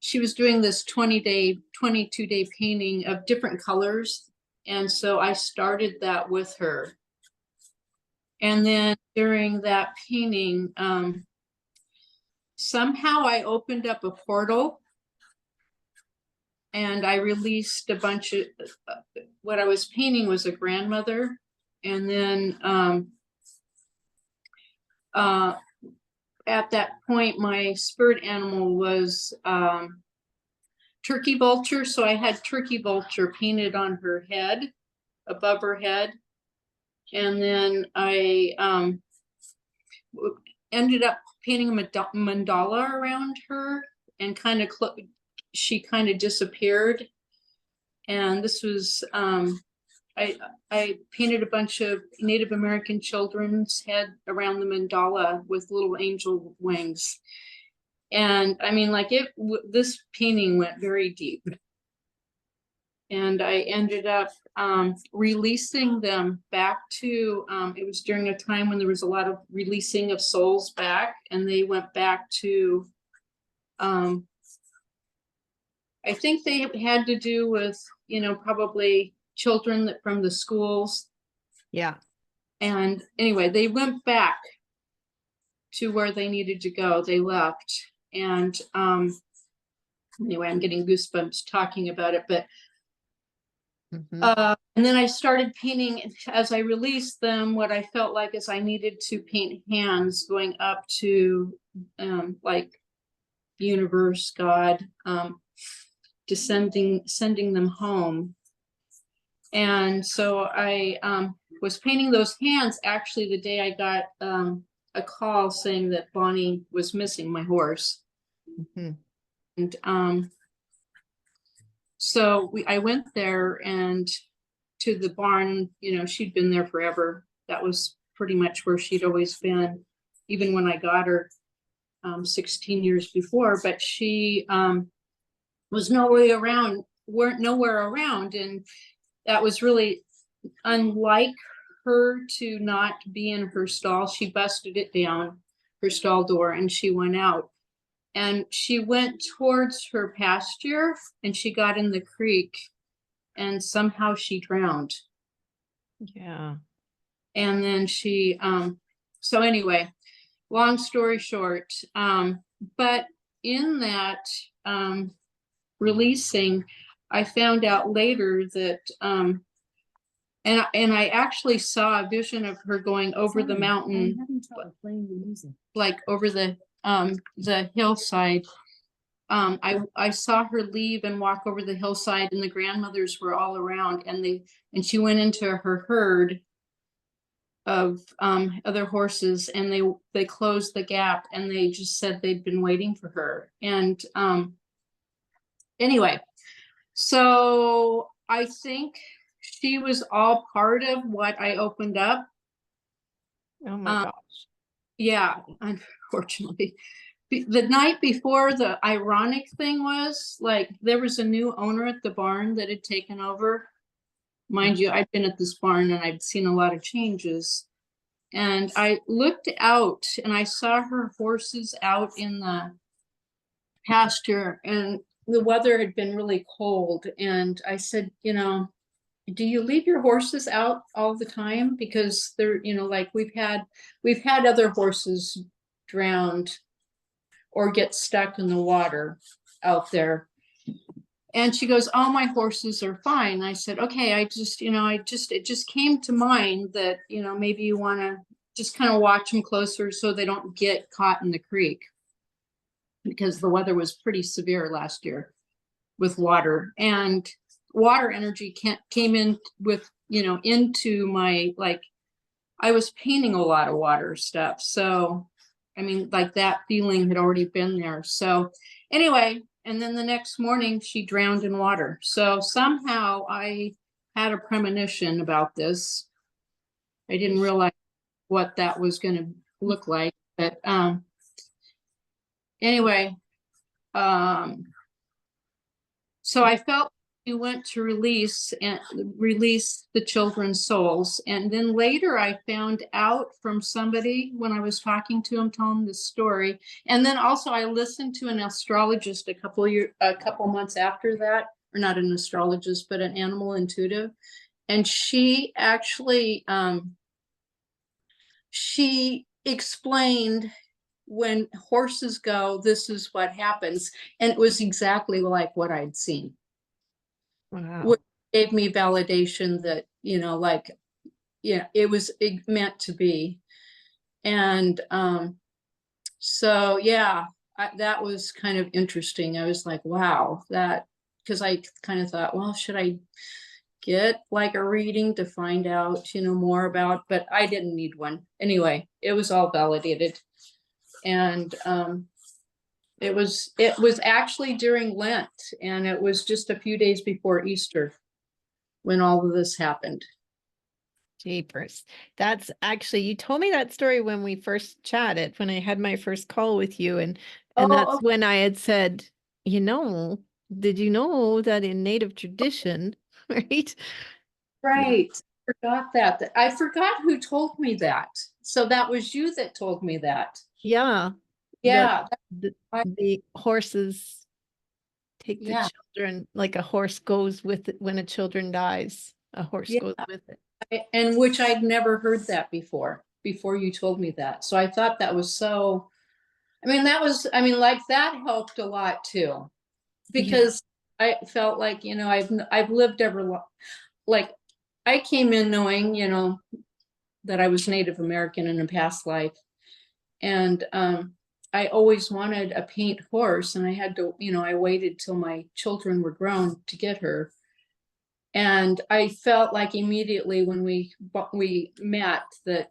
she was doing this 22-day painting of different colors. And so I started that with her. And then during that painting, somehow I opened up a portal and I released a bunch of, what I was painting was a grandmother. And then at that point, my spirit animal was turkey vulture. So I had turkey vulture painted on her head, above her head. And then I ended up painting a mandala around her, and kind of she kind of disappeared. And this was I painted a bunch of Native American children's head around the mandala with little angel wings. And I mean, like this painting went very deep. And I ended up releasing them back to, it was during a time when there was a lot of releasing of souls back, and they went back to, I think they had to do with, you know, probably children that from the schools. Yeah. And anyway, they went back to where they needed to go. They left. And anyway, I'm getting goosebumps talking about it, but Mhm. and then I started painting as I released them. What I felt like is I needed to paint hands going up to like universe, God, sending them home. And so I was painting those hands actually the day I got a call saying that Bonnie was missing, my horse. Mhm. And so I went there and to the barn, you know, she'd been there forever. That was pretty much where she'd always been, even when I got her 16 years before, but she was nowhere around, nowhere around. And that was really unlike her to not be in her stall. She busted it down, her stall door, and she went out. And she went towards her pasture and she got in the creek and somehow she drowned. Yeah. And then she, so anyway, long story short, but in that releasing, I found out later that, and I actually saw a vision of her going over the mountain, like over the hillside. I saw her leave and walk over the hillside, and the grandmothers were all around, and she went into her herd of other horses, and they closed the gap, and they just said they'd been waiting for her. And anyway, so I think she was all part of what I opened up. Oh my gosh. Yeah, unfortunately. The night before, the ironic thing was, like, there was a new owner at the barn that had taken over. Mind you, I'd been at this barn and I'd seen a lot of changes. And I looked out and I saw her horses out in the pasture, and the weather had been really cold. And I said, you know, do you leave your horses out all the time? Because they're, you know, like we've had other horses drowned or get stuck in the water out there. And she goes, oh, my horses are fine. I said, okay, I just, you know, it just came to mind that, you know, maybe you want to just kind of watch them closer so they don't get caught in the creek, because the weather was pretty severe last year with water, and water energy came in with, you know, into my, like, I was painting a lot of water stuff. So, I mean, like that feeling had already been there. So anyway, and then the next morning she drowned in water. So somehow I had a premonition about this. I didn't realize what that was going to look like, but anyway, so I felt we went to release the children's souls. And then later I found out from somebody when I was talking to him, telling this story. And then also I listened to an astrologist a couple months after that, or not an astrologist, but an animal intuitive. And she actually she explained when horses go, this is what happens. And it was exactly like what I'd seen, Wow. which gave me validation that, like, it was meant to be. And so, yeah, that was kind of interesting. I was like, wow, because I kind of thought, well, should I get like a reading to find out, more about, but I didn't need one. Anyway, it was all validated. And it was actually during Lent, and it was just a few days before Easter when all of this happened. Jeepers. That's actually, you told me that story when we first chatted, when I had my first call with you. And that's Oh, when I had said, did you know that in Native tradition, right? right. Forgot that. I forgot who told me that. So that was you that told me that. Yeah. Yeah. The horses take the Yeah. children, like a horse goes with it when a children dies. A horse Yeah. goes with it. And which I'd never heard that before you told me that. So I thought that was so, like that helped a lot too, because I felt like, I've lived like I came in knowing, that I was Native American in a past life. And I always wanted a paint horse, and I had to, I waited till my children were grown to get her. And I felt like immediately when we met that,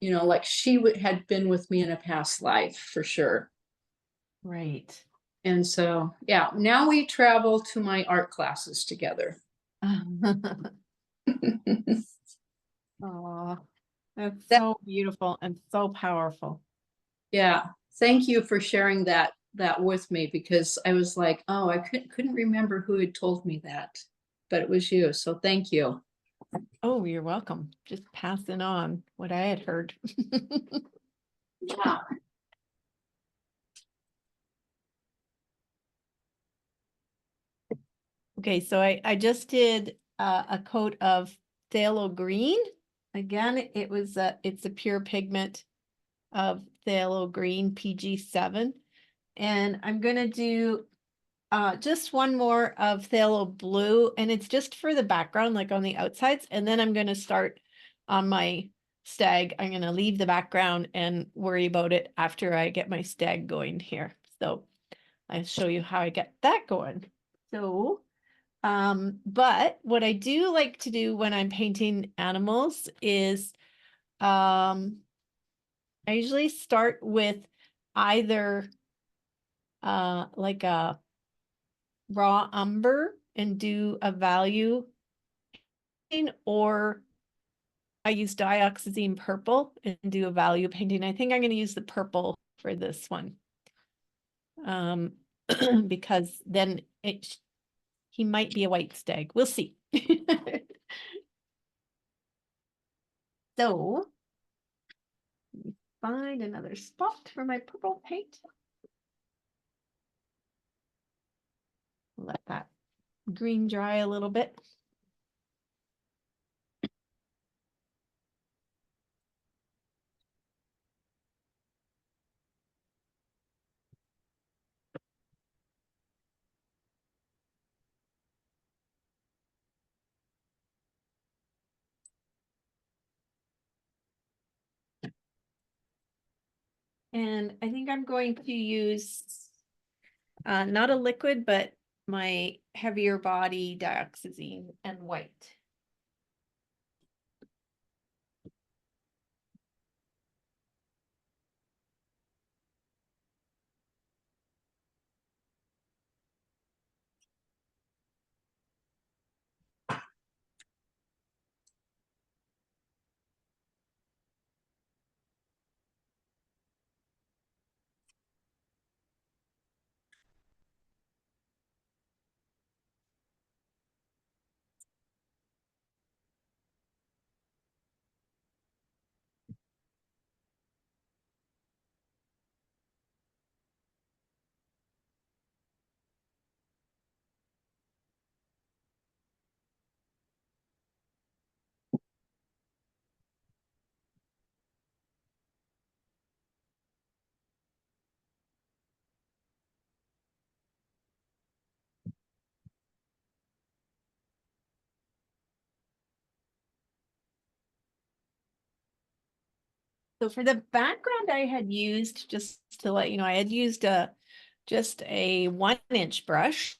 like she had been with me in a past life for sure. Right. And so, yeah, now we travel to my art classes together. Oh, that's so beautiful and so powerful. Yeah, thank you for sharing that with me, because I was like, oh, I couldn't remember who had told me that, but it was you. So thank you. Oh, you're welcome. Just passing on what I had heard. Yeah. Okay, so I just did a coat of phthalo green. Again, it's a pure pigment of phthalo green PG7. And I'm gonna do just one more of phthalo blue, and it's just for the background, like on the outsides. And then I'm gonna start on my stag. I'm gonna leave the background and worry about it after I get my stag going here. So I'll show you how I get that going. So but what I do like to do when I'm painting animals is I usually start with either like a raw umber and do a value painting, or I use dioxazine purple and do a value painting. I think I'm going to use the purple for this one. Because then he might be a white stag. We'll see. So let me find another spot for my purple paint. Let that green dry a little bit. And I think I'm going to use not a liquid, but my heavier body dioxazine and white. So for the background I had used, just to let you know, I had used just a 1-inch brush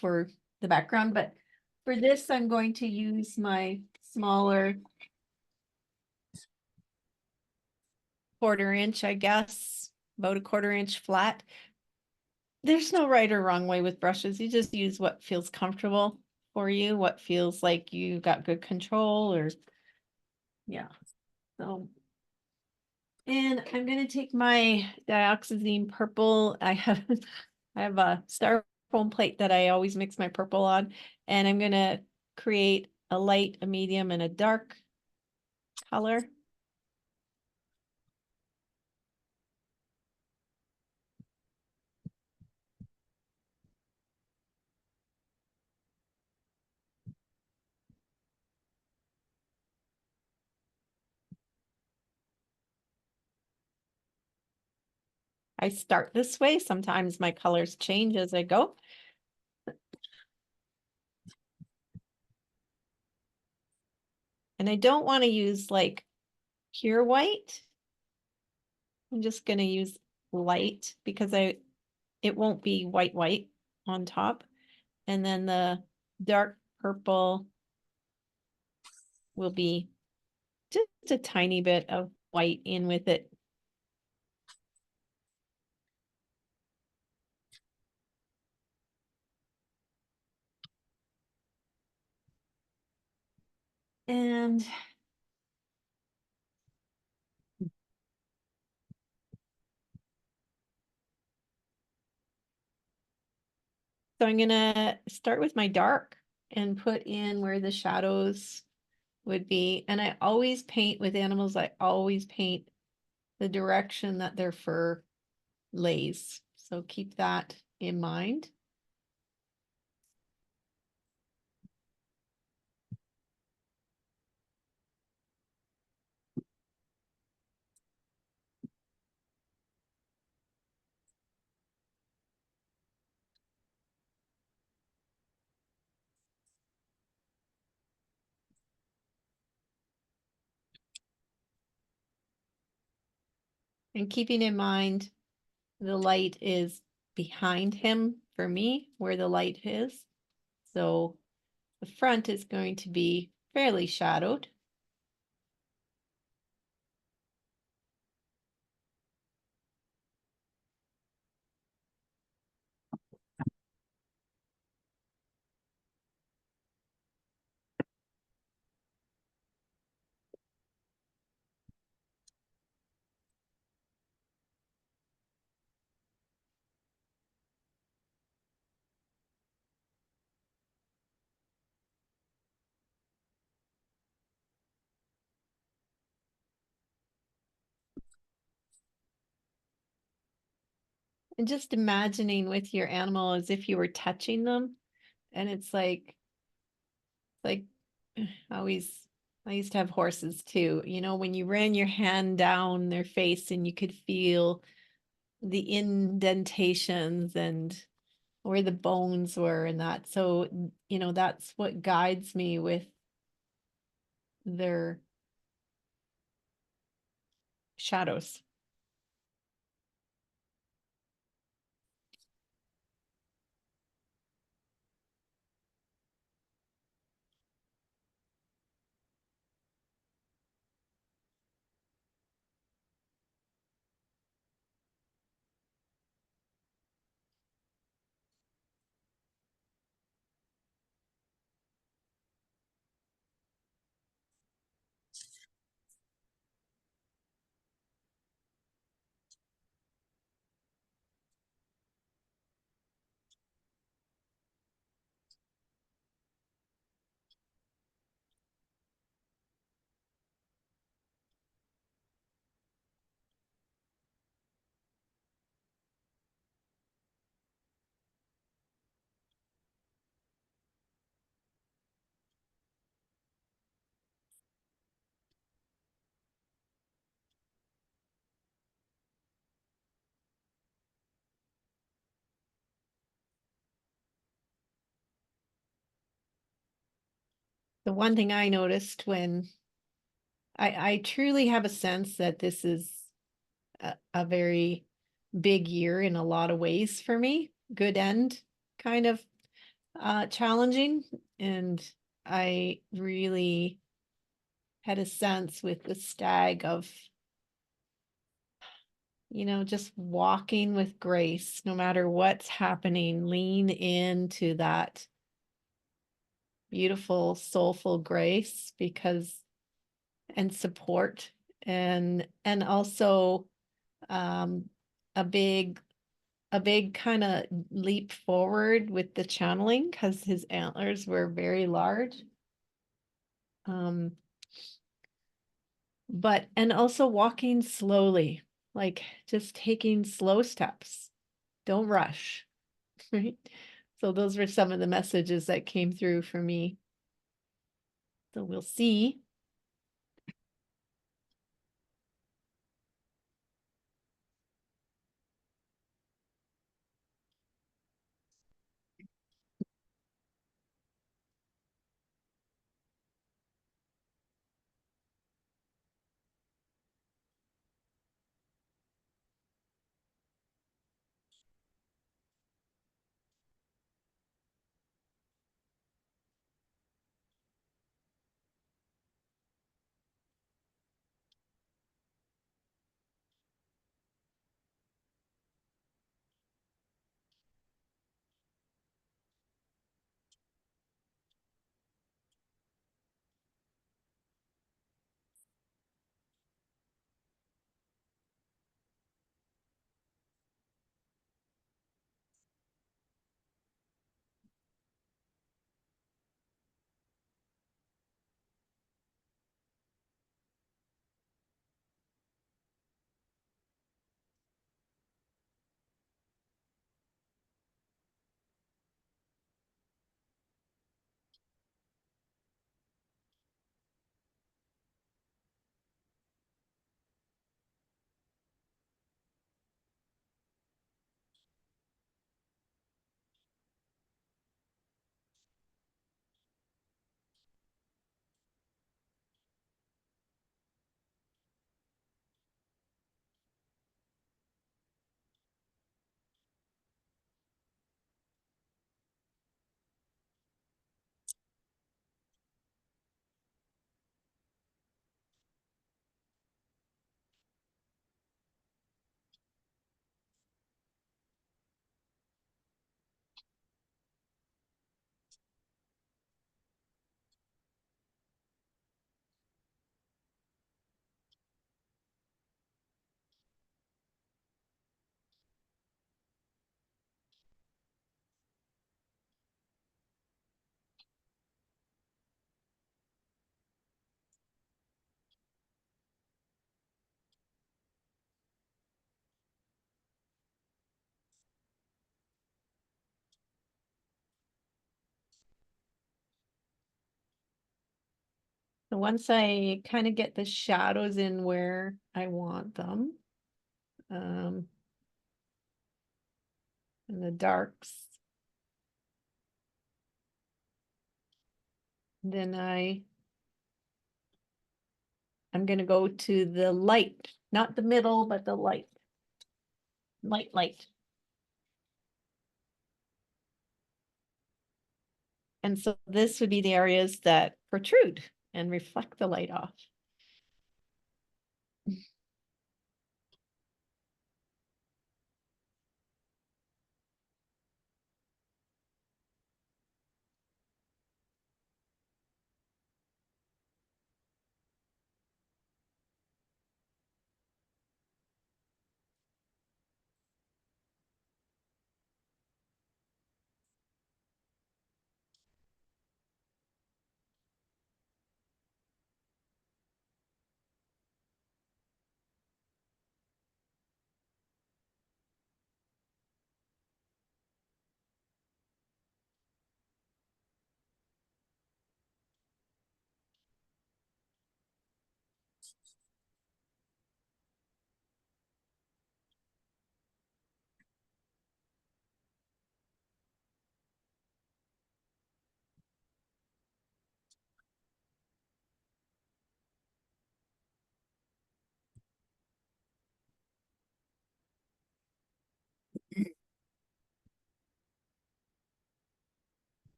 for the background, but for this, I'm going to use my smaller 1/4 inch, I guess, about a 1/4 inch flat. There's no right or wrong way with brushes. You just use what feels comfortable for you, what feels like you got good control, or yeah. So, and I'm gonna take my dioxazine purple. I have I have a styrofoam plate that I always mix my purple on, and I'm gonna create a light, a medium, and a dark color. I start this way. Sometimes my colors change as I go. And I don't want to use like pure white. I'm just going to use light because it won't be white on top. And then the dark purple will be just a tiny bit of white in with it. And so I'm gonna start with my dark and put in where the shadows would be. And I always paint with animals, I always paint the direction that their fur lays. So keep that in mind. And keeping in mind the light is behind him for me, where the light is. So the front is going to be fairly shadowed. And just imagining with your animal as if you were touching them. And it's like always, I used to have horses too. You know, when you ran your hand down their face and you could feel the indentations and where the bones were and that. So, you know, that's what guides me with their shadows. The one thing I noticed when I truly have a sense that this is a very big year in a lot of ways for me, good and kind of challenging. And I really had a sense with the stag of, just walking with grace, no matter what's happening, lean into that beautiful, soulful grace and support and also um a big kind of leap forward with the channeling because his antlers were very large. But and also walking slowly, like just taking slow steps. Don't rush. Right? So those were some of the messages that came through for me. So we'll see. So once I kind of get the shadows in where I want them, and the darks, then I'm going to go to the light, not the middle, but the light. Light. And so this would be the areas that protrude and reflect the light off.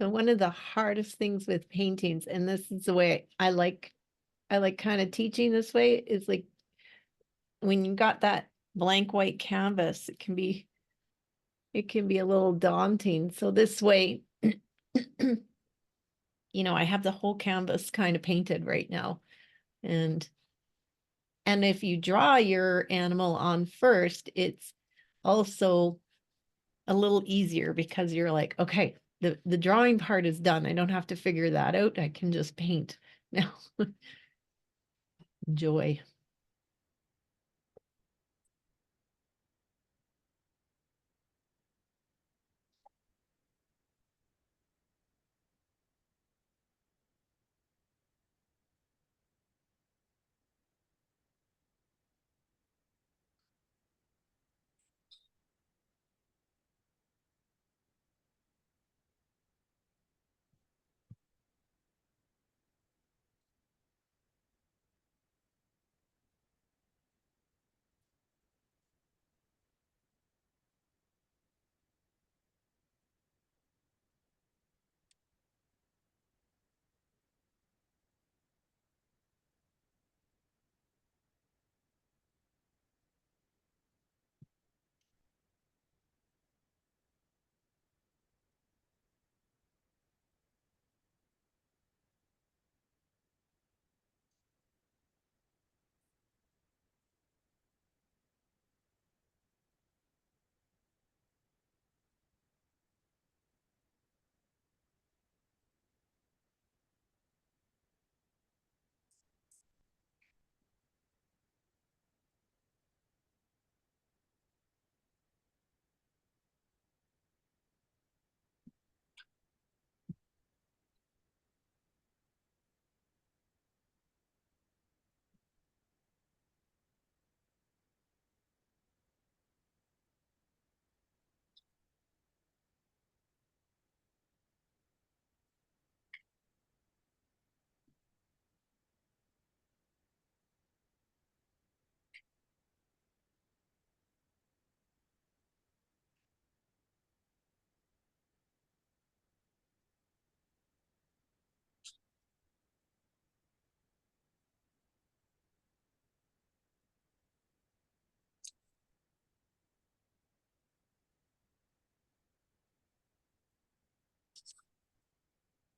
So one of the hardest things with paintings, and this is the way I like kind of teaching this way, is like when you got that blank white canvas, it can be a little daunting. So this way, I have the whole canvas kind of painted right now. And if you draw your animal on first, it's also a little easier because you're like, okay, the drawing part is done. I don't have to figure that out. I can just paint now. Joy.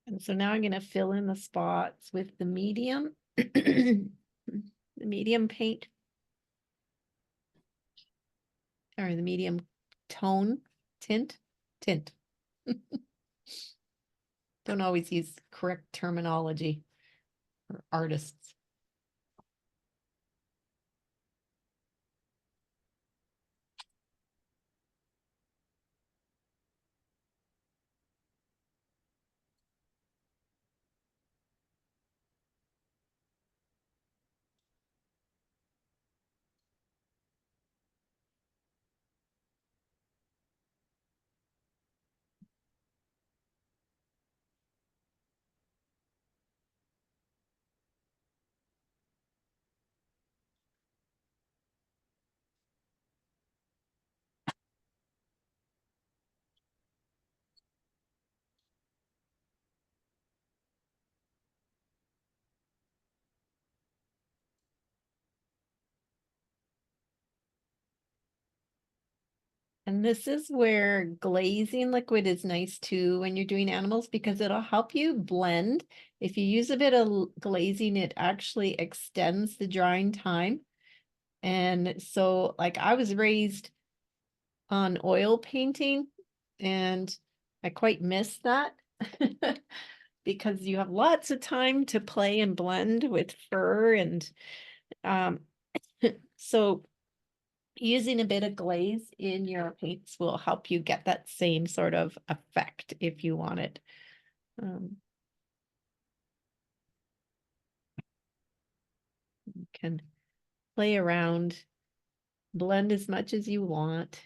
And so now I'm going to fill in the spots with the medium, the medium paint, or the medium tone, tint. Don't always use correct terminology for artists. And this is where glazing liquid is nice too when you're doing animals because it'll help you blend. If you use a bit of glazing, it actually extends the drying time. And so like I was raised on oil painting and I quite miss that because you have lots of time to play and blend with fur and so using a bit of glaze in your paints will help you get that same sort of effect if you want it. You can play around, blend as much as you want.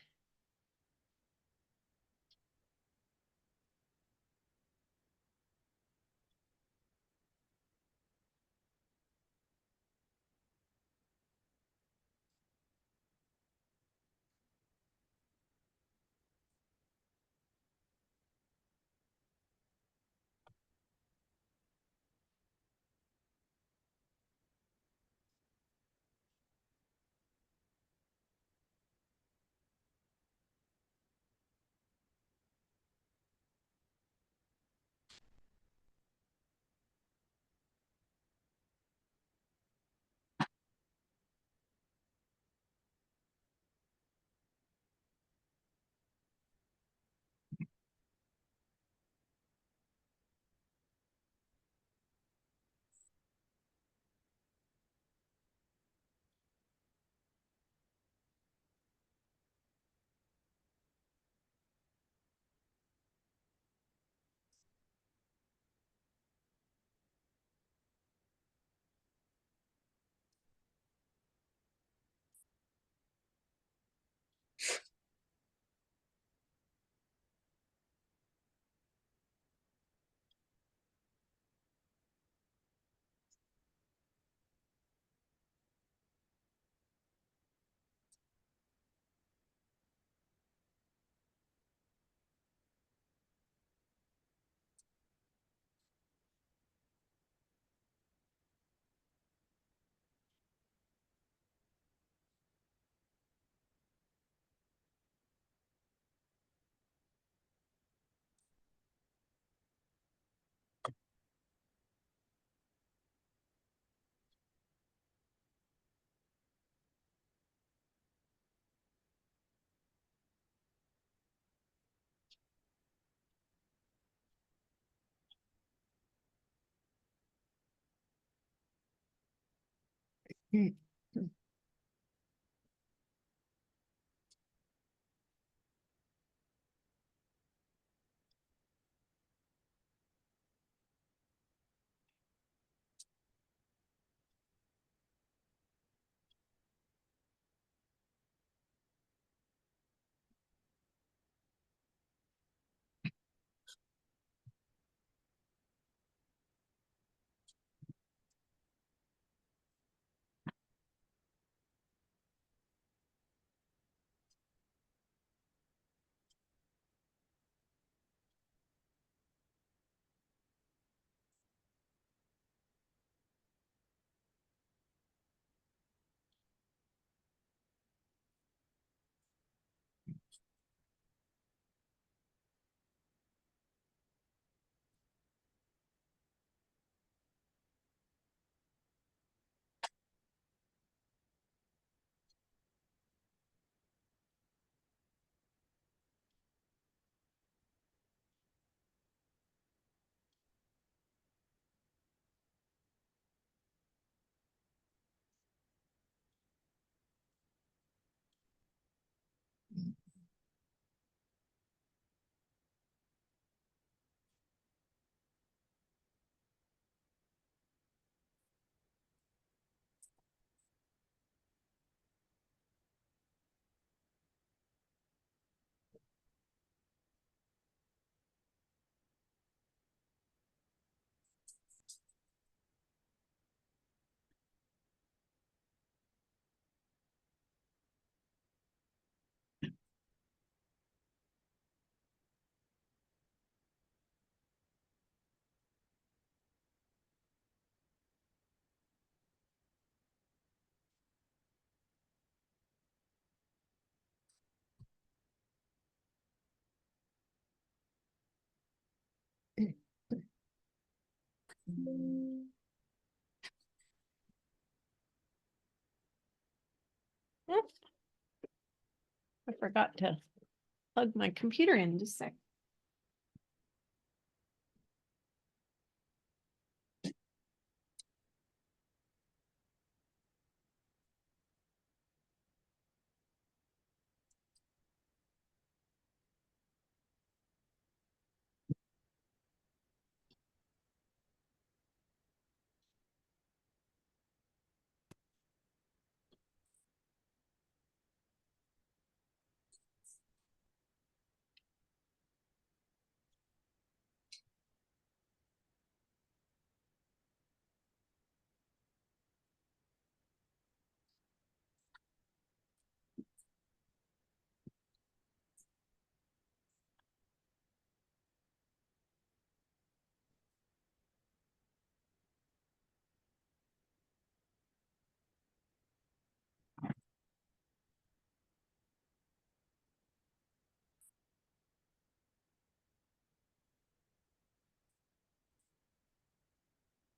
I forgot to plug my computer in just a sec.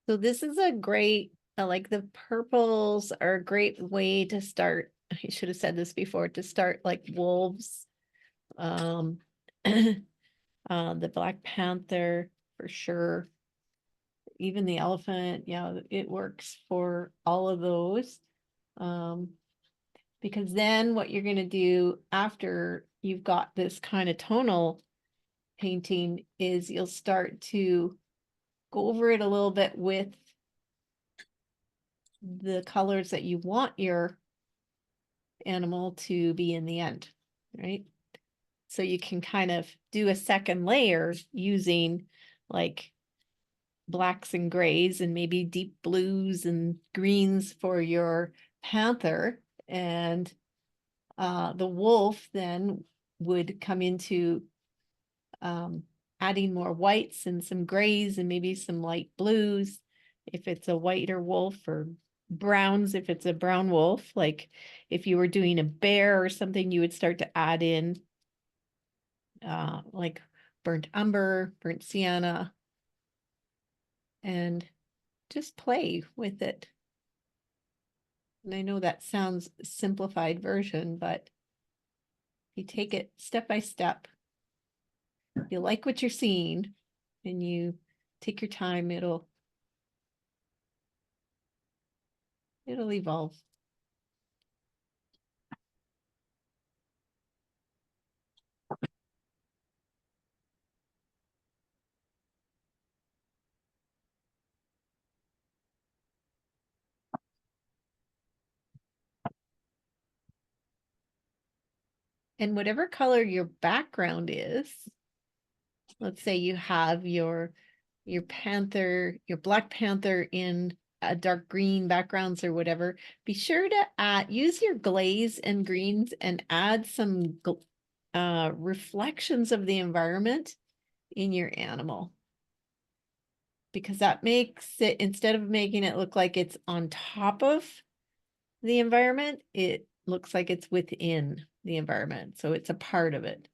So this is a great, like the purples are a great way to start. I should have said this before, to start like wolves. The Black Panther for sure. Even the elephant, yeah, it works for all of those. Because then what you're gonna do after you've got this kind of tonal painting is you'll start to go over it a little bit with the colors that you want your animal to be in the end, right? So you can kind of do a second layer using like blacks and grays and maybe deep blues and greens for your panther. And the wolf then would come into adding more whites and some grays and maybe some light blues if it's a whiter wolf, or browns if it's a brown wolf. Like if you were doing a bear or something, you would start to add in like burnt umber, burnt sienna, and just play with it. And I know that sounds simplified version, but you take it step by step. You like what you're seeing and you take your time, It'll evolve. And whatever color your background is, let's say you have your panther, your black panther in a dark green backgrounds or whatever, be sure to use your glaze and greens and add some reflections of the environment in your animal. Because that makes it, instead of making it look like it's on top of the environment, it looks like it's within the environment. So it's a part of it.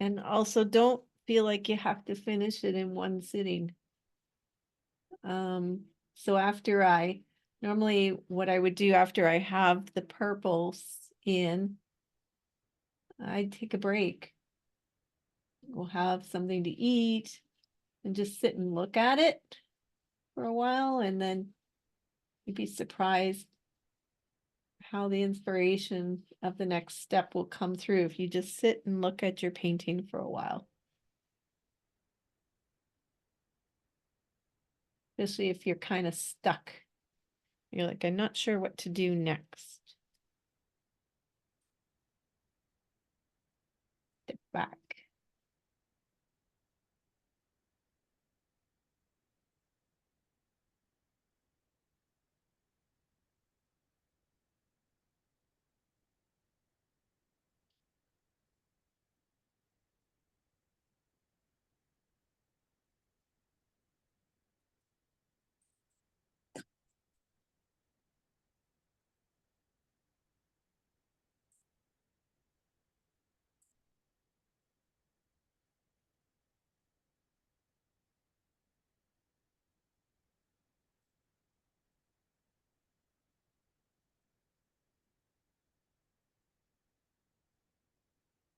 And also don't feel like you have to finish it in one sitting. So normally what I would do after I have the purples in, I'd take a break. We'll have something to eat and just sit and look at it for a while, and then you'd be surprised how the inspiration of the next step will come through if you just sit and look at your painting for a while. Especially if you're kind of stuck. You're like, I'm not sure what to do next. Step back.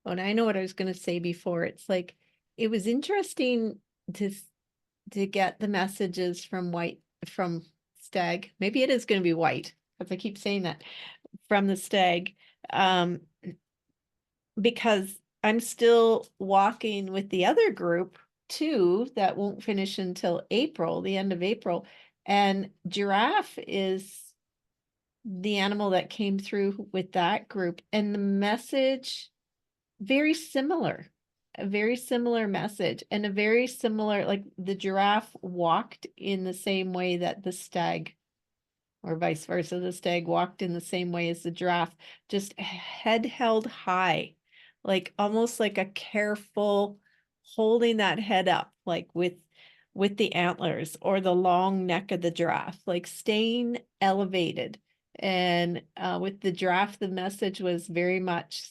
Oh, and I know what I was going to say before. It's like, it was interesting to get the messages from Stag. Maybe it is going to be white, because I keep saying that, from the Stag. Because I'm still walking with the other group too, that won't finish until April, the end of April. And giraffe is the animal that came through with that group. And the message, very similar, a very similar message, and a very similar, like the giraffe walked in the same way that the stag, or vice versa, the stag walked in the same way as the giraffe, just head held high, like almost like a careful holding that head up, like with the antlers, or the long neck of the giraffe, like staying elevated. And with the giraffe, the message was very much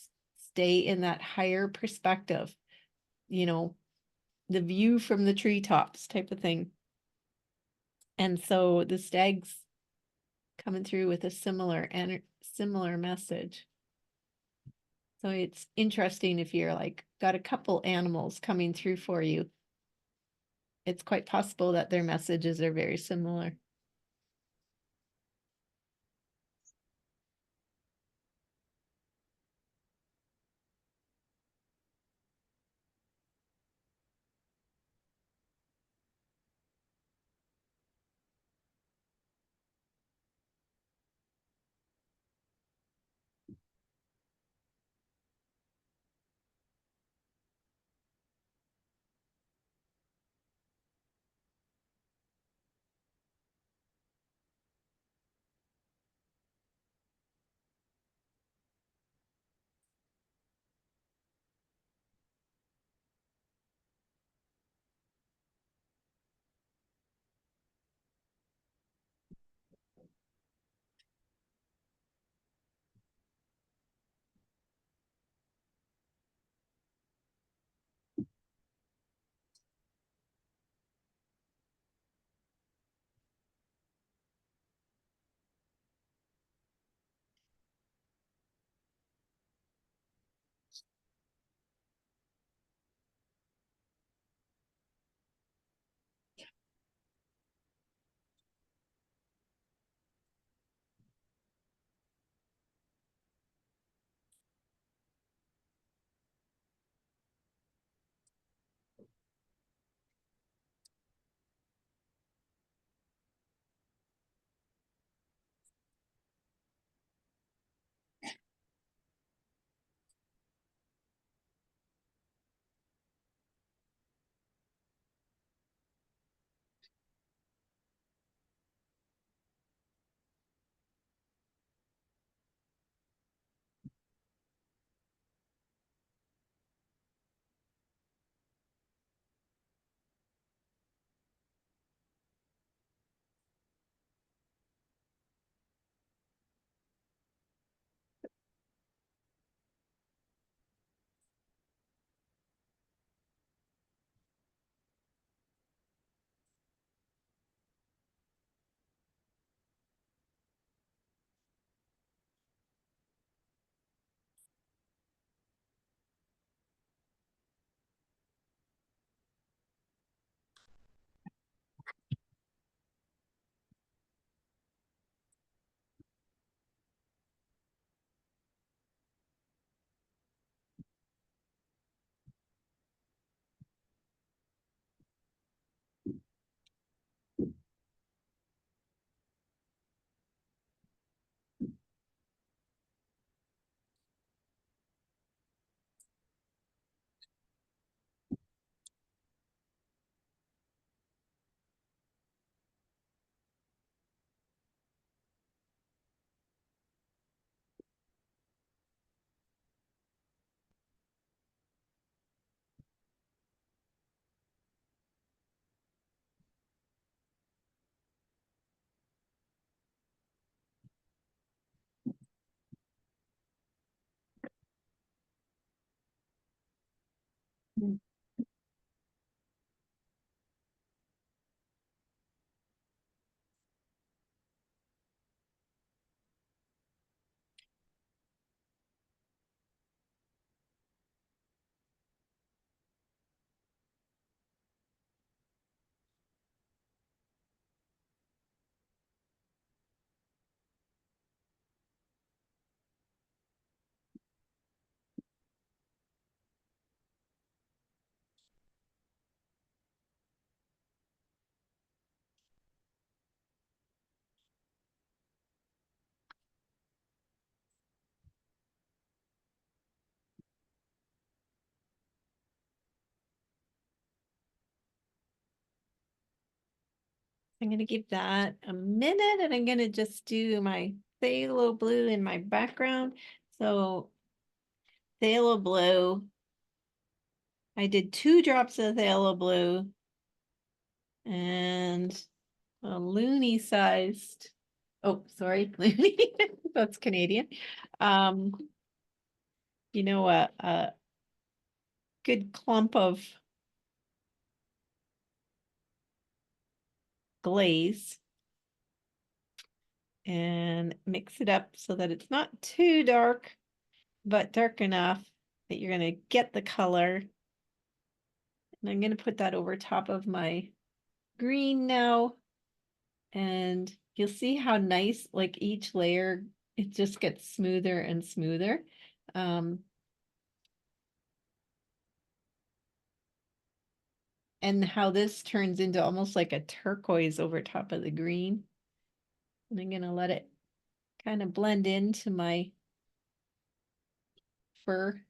stay in that higher perspective, you know, the view from the treetops type of thing. And so the stag's coming through with a similar message. So it's interesting if you're like got a couple animals coming through for you. It's quite possible that their messages are very similar. I'm gonna give that a minute and I'm gonna just do my phthalo blue in my background. So phthalo blue, I did 2 drops of phthalo blue and a loony sized, oh, sorry, loony, that's Canadian. Um, you know, a good clump of glaze and mix it up so that it's not too dark, but dark enough that you're gonna get the color. And I'm gonna put that over top of my green now. And you'll see how nice, like each layer, it just gets smoother and smoother. And how this turns into almost like a turquoise over top of the green. And I'm gonna let it kind of blend into my fur.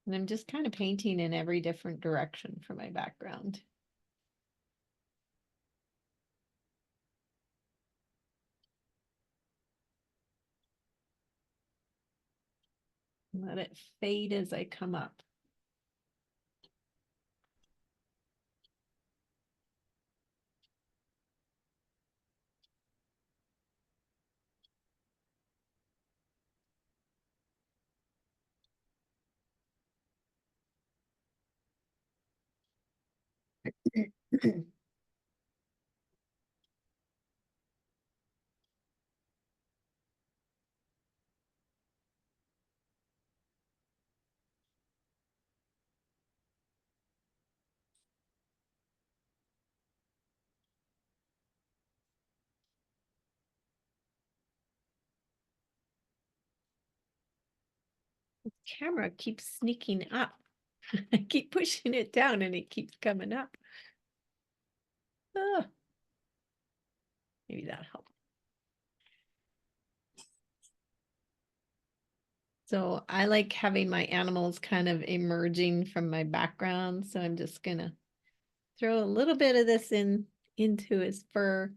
And I'm just kind of painting in every different direction for my background. Let it fade as I come up. Camera keeps sneaking up. I keep pushing it down and it keeps coming up. Ah, maybe that helped. So I like having my animals kind of emerging from my background. So I'm just gonna throw a little bit of this into his fur.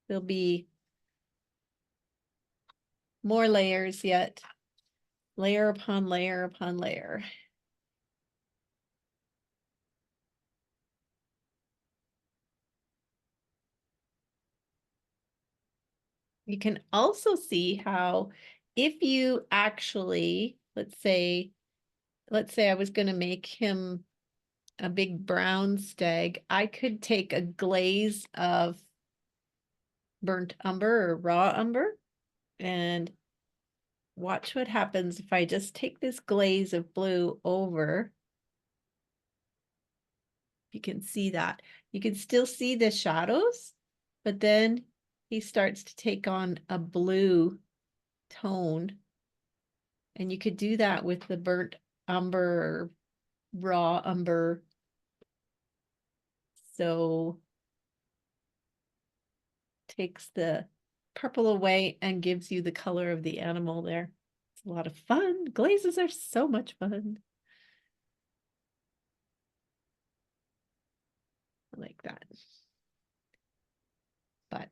There'll be more layers yet, layer upon layer upon layer. You can also see how if you actually, let's say I was going to make him a big brown stag, I could take a glaze of burnt umber or raw umber and watch what happens if I just take this glaze of blue over. You can see that. You can still see the shadows, but then he starts to take on a blue tone. And you could do that with the burnt umber or raw umber. So takes the purple away and gives you the color of the animal there. It's a lot of fun. Glazes are so much fun. I like that. But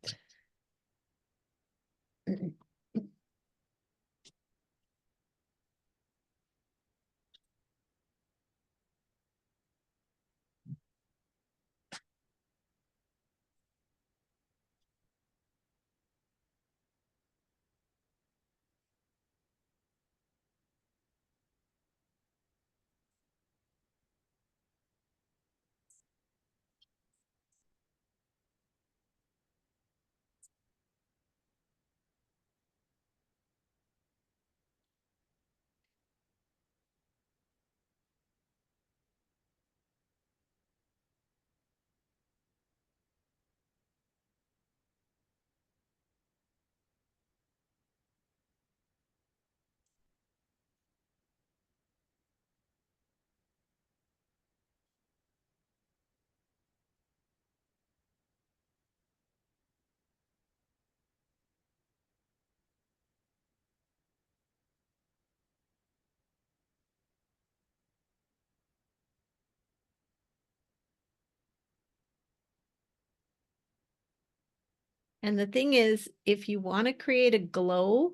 And the thing is, if you want to create a glow,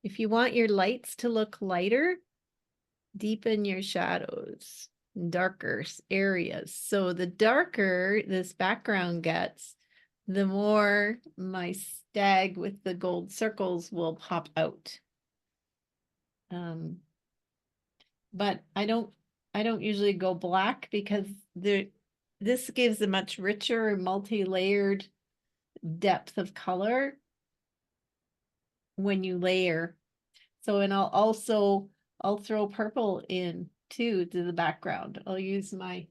if you want your lights to look lighter, deepen your shadows, darker areas. So the darker this background gets, the more my stag with the gold circles will pop out. But I don't usually go black because this gives a much richer, multi-layered depth of color when you layer. So, and I'll throw purple in too to the background. I'll use my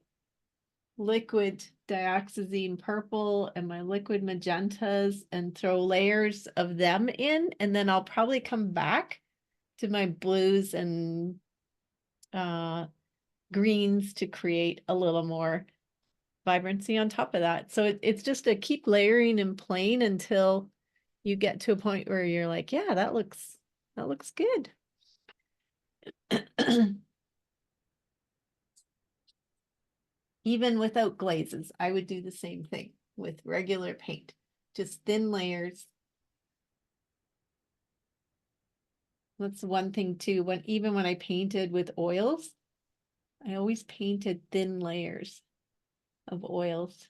liquid dioxazine purple and my liquid magentas and throw layers of them in, and then I'll probably come back to my blues and greens to create a little more vibrancy on top of that. So it's just a keep layering and playing until you get to a point where you're like, yeah, that looks good. Even without glazes, I would do the same thing with regular paint, just thin layers. That's one thing too, even when I painted with oils, I always painted thin layers of oils.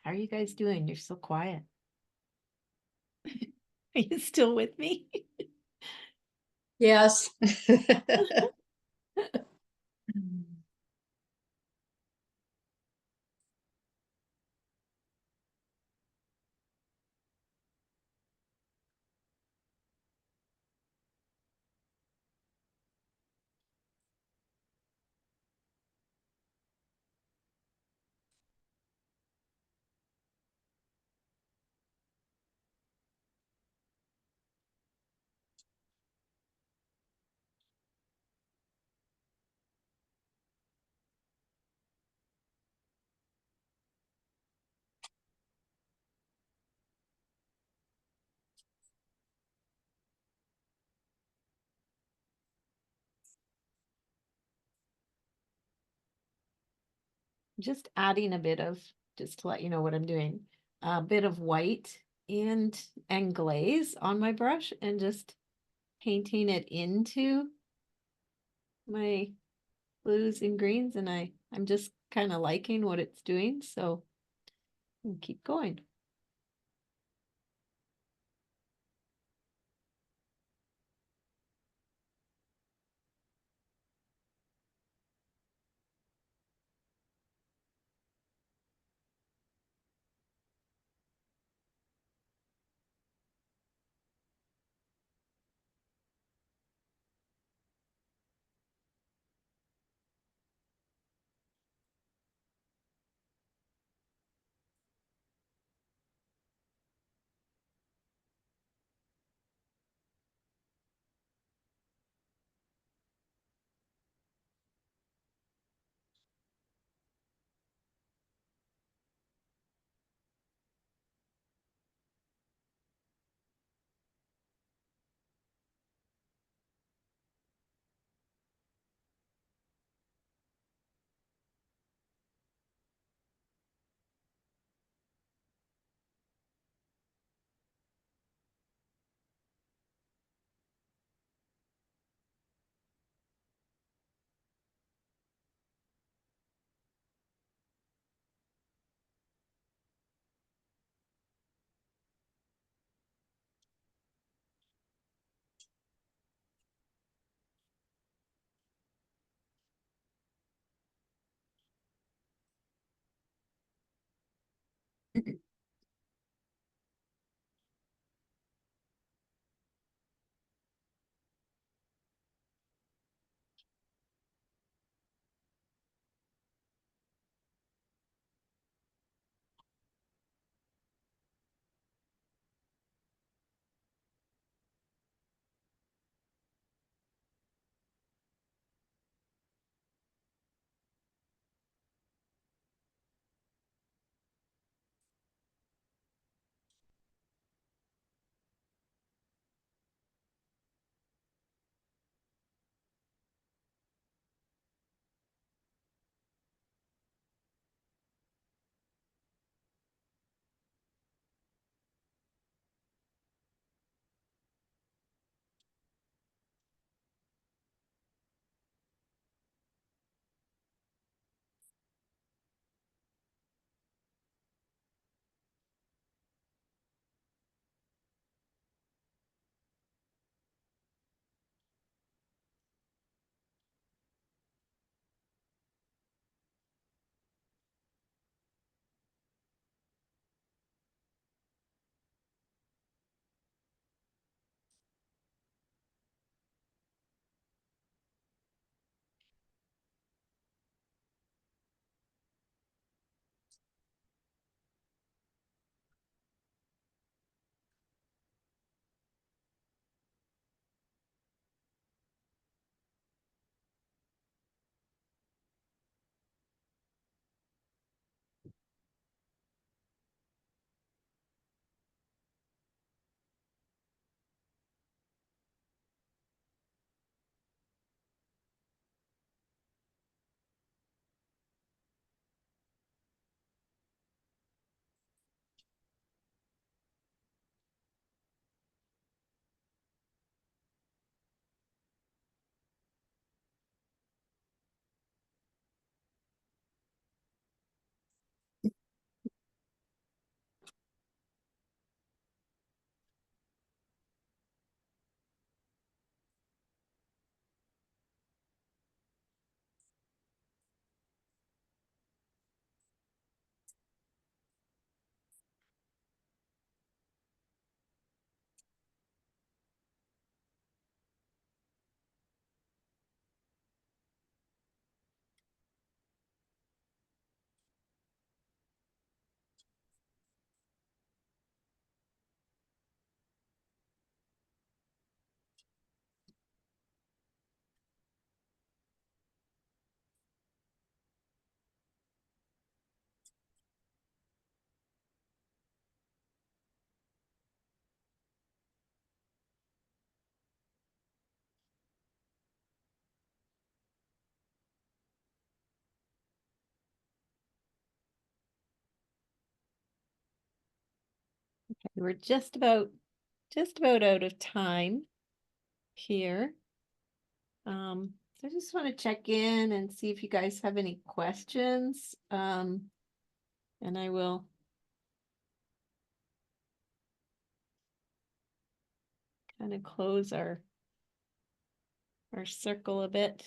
How are you guys doing? You're so quiet. Are you still with me? Yes. Just adding a bit of, just to let you know what I'm doing, a bit of white and glaze on my brush and just painting it into my blues and greens, and I'm just kind of liking what it's doing, so I'll keep going. We're just about out of time here. So I just want to check in and see if you guys have any questions. And I will kind of close our circle a bit.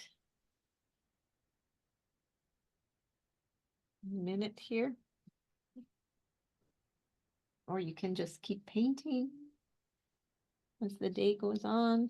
Minute here. Or you can just keep painting as the day goes on.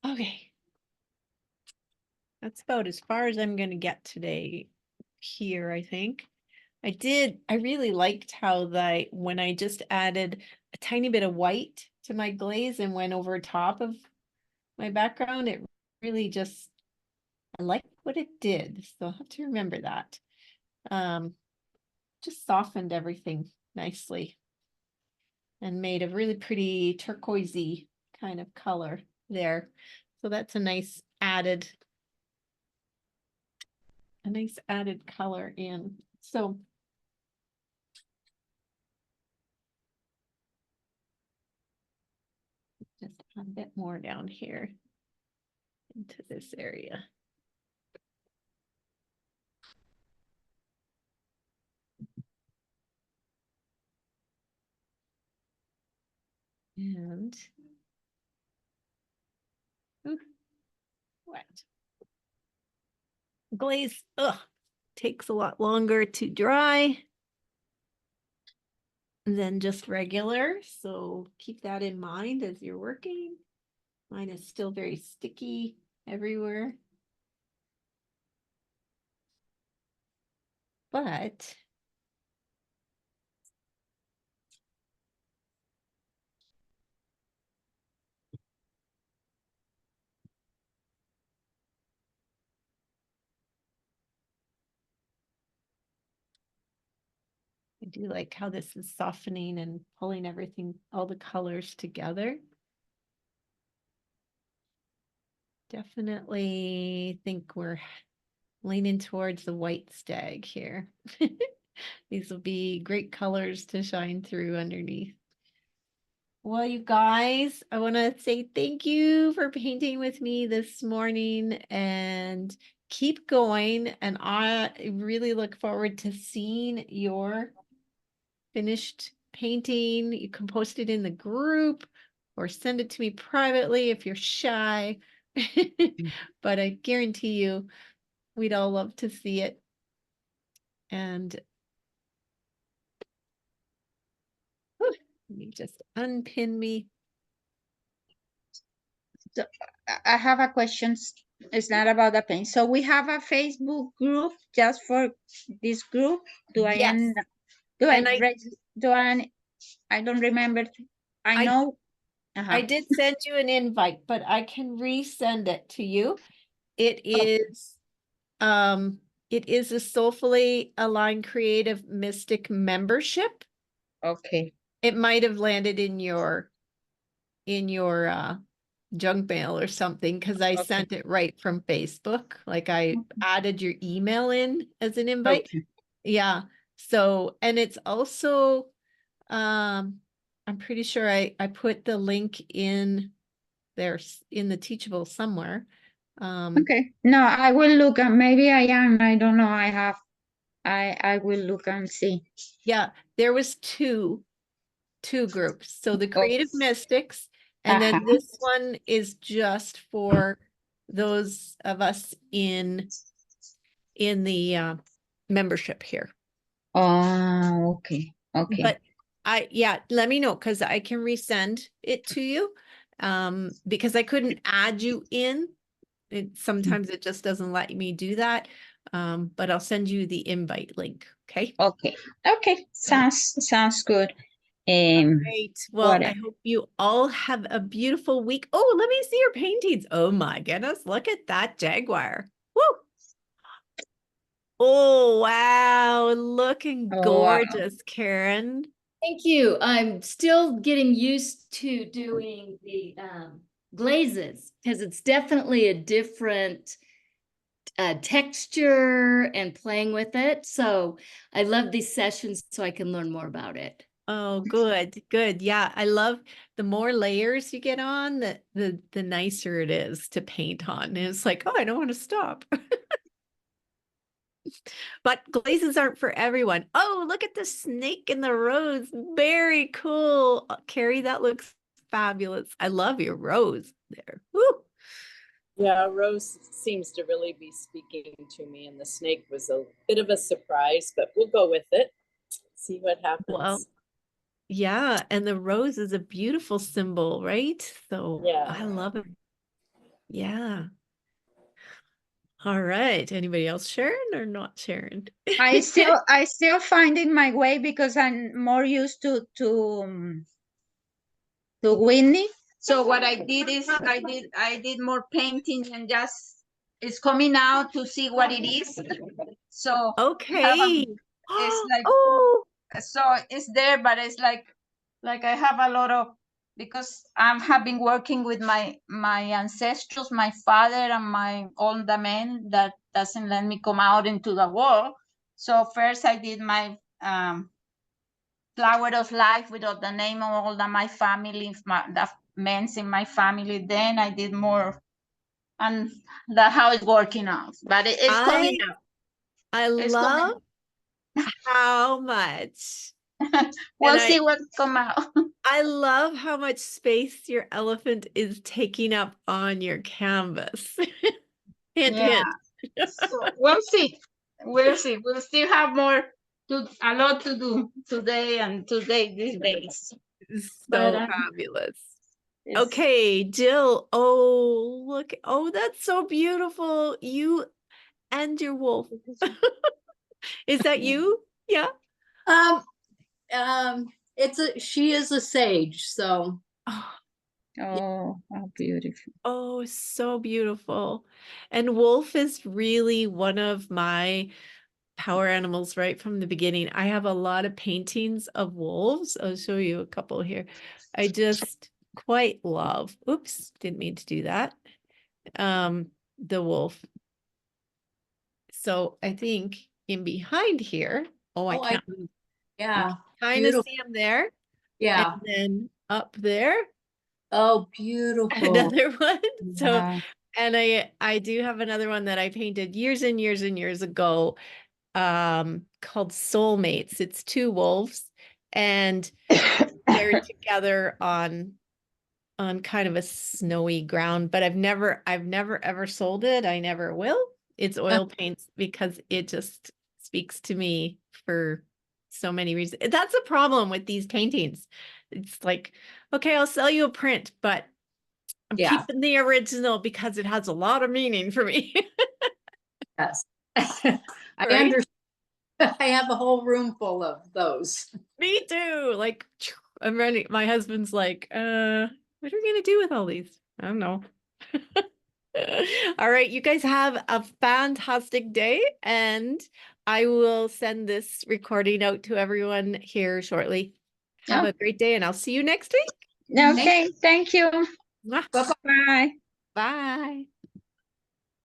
Okay. That's about as far as I'm going to get today here, I think. I really liked how when I just added a tiny bit of white to my glaze and went over top of my background, it really just, I liked what it did. So I'll have to remember that. Just softened everything nicely and made a really pretty turquoisey kind of color there. So that's a nice added color in. So just a bit more down here into this area. And ooh, what? Glaze, takes a lot longer to dry than just regular. So keep that in mind as you're working. Mine is still very sticky everywhere. But I do like how this is softening and pulling everything, all the colors together. Definitely think we're leaning towards the white stag here. These will be great colors to shine through underneath. Well, you guys, I want to say thank you for painting with me this morning and keep going. And I really look forward to seeing your finished painting. You can post it in the group or send it to me privately if you're shy. But I guarantee you, we'd all love to see it. And let me just unpin me. So I have a question. It's not about the paint. So we have a Facebook group just for this group. Do I Yes. do And I don't remember. I know. I did send you an invite, but I can resend it to you. It is a Soulfully Aligned Creative Mystic membership. Okay. It might have landed in your junk mail or something because I sent it right from Facebook. Like I added your email in as an invite. Okay. Yeah. So, and it's also, I'm pretty sure I put the link in there in the Teachable somewhere. Okay. No, I will look and maybe I am. I don't know. I will look and see. Yeah, there was two groups. So the Creative Mystics, and then this one is just for those of us in the membership here. Oh, okay. Okay. But yeah, let me know because I can resend it to you. Because I couldn't add you in. Sometimes it just doesn't let me do that. But I'll send you the invite link. Okay. Okay. Okay. Sounds good. Great. Well, I What hope you all have a beautiful week. Oh, let me see your paintings. Oh my goodness. Look at that jaguar. Woo. Oh, wow. Looking Oh, wow. gorgeous, Karen. Thank you. I'm still getting used to doing the glazes because it's definitely a different texture and playing with it. So I love these sessions so I can learn more about it. Oh, good, good. Yeah, I love the more layers you get on, the nicer it is to paint on. And it's like, oh, I don't want to stop. But glazes aren't for everyone. Oh, look at the snake in the rose. Very cool. Carrie, that looks fabulous. I love your rose there. Woo. Yeah, Rose seems to really be speaking to me, and the snake was a bit of a surprise, but we'll go with it. See what happens. Well, yeah, and the rose is a beautiful symbol, right? So Yeah. I love it. Yeah. All right. Anybody else sharing or not sharing? I still finding my way because I'm more used to Whitney. So what I did is I did more painting and just it's coming out to see what it is. So Okay. it's like Oh, so it's there, but it's like I have a lot of because I have been working with my ancestors, my father and my older man that doesn't let me come out into the world. So first I did my flower of life with all the name of all my family, men's in my family. Then I did more, and that's how it's working out. But it's coming out. I It's love how much. We'll And see what come out. I love how much space your elephant is taking up on your canvas. Hint, Yeah. hint. So we'll see. We'll see. We'll still have a lot to do today and these days. But, So fabulous. it's- Okay, Jill. Oh, look. Oh, that's so beautiful. You and your wolf. Is that you? Yeah. She is a sage, so Oh, Oh, how beautiful. oh, so beautiful. And wolf is really one of my power animals right from the beginning. I have a lot of paintings of wolves. I'll show you a couple here. I just quite love, oops, didn't mean to do that. The wolf. So I think in behind here, I can't move. yeah, Kind of beautiful. see him there. Yeah. And then up there, Oh, beautiful. another one. So, Yeah. and I do have another one that I painted years and years and years ago, called Soulmates. It's two wolves and they're together on kind of a snowy ground, but I've never ever sold it. I never will. It's oil paints because it just speaks to me for so many reasons. That's a problem with these paintings. It's like, okay, I'll sell you a print, but I'm Yeah. keeping the original because it has a lot of meaning for me. Yes. I Right? understand. I have a whole room full of those. Me too. Like, I'm ready. My husband's like, what are we gonna do with all these? I don't know. All right, you guys have a fantastic day, and I will send this recording out to everyone here shortly. Have Yeah. a great day, and I'll see you next week. Okay, thank you. Mwah. Bye-bye. Bye. Bye.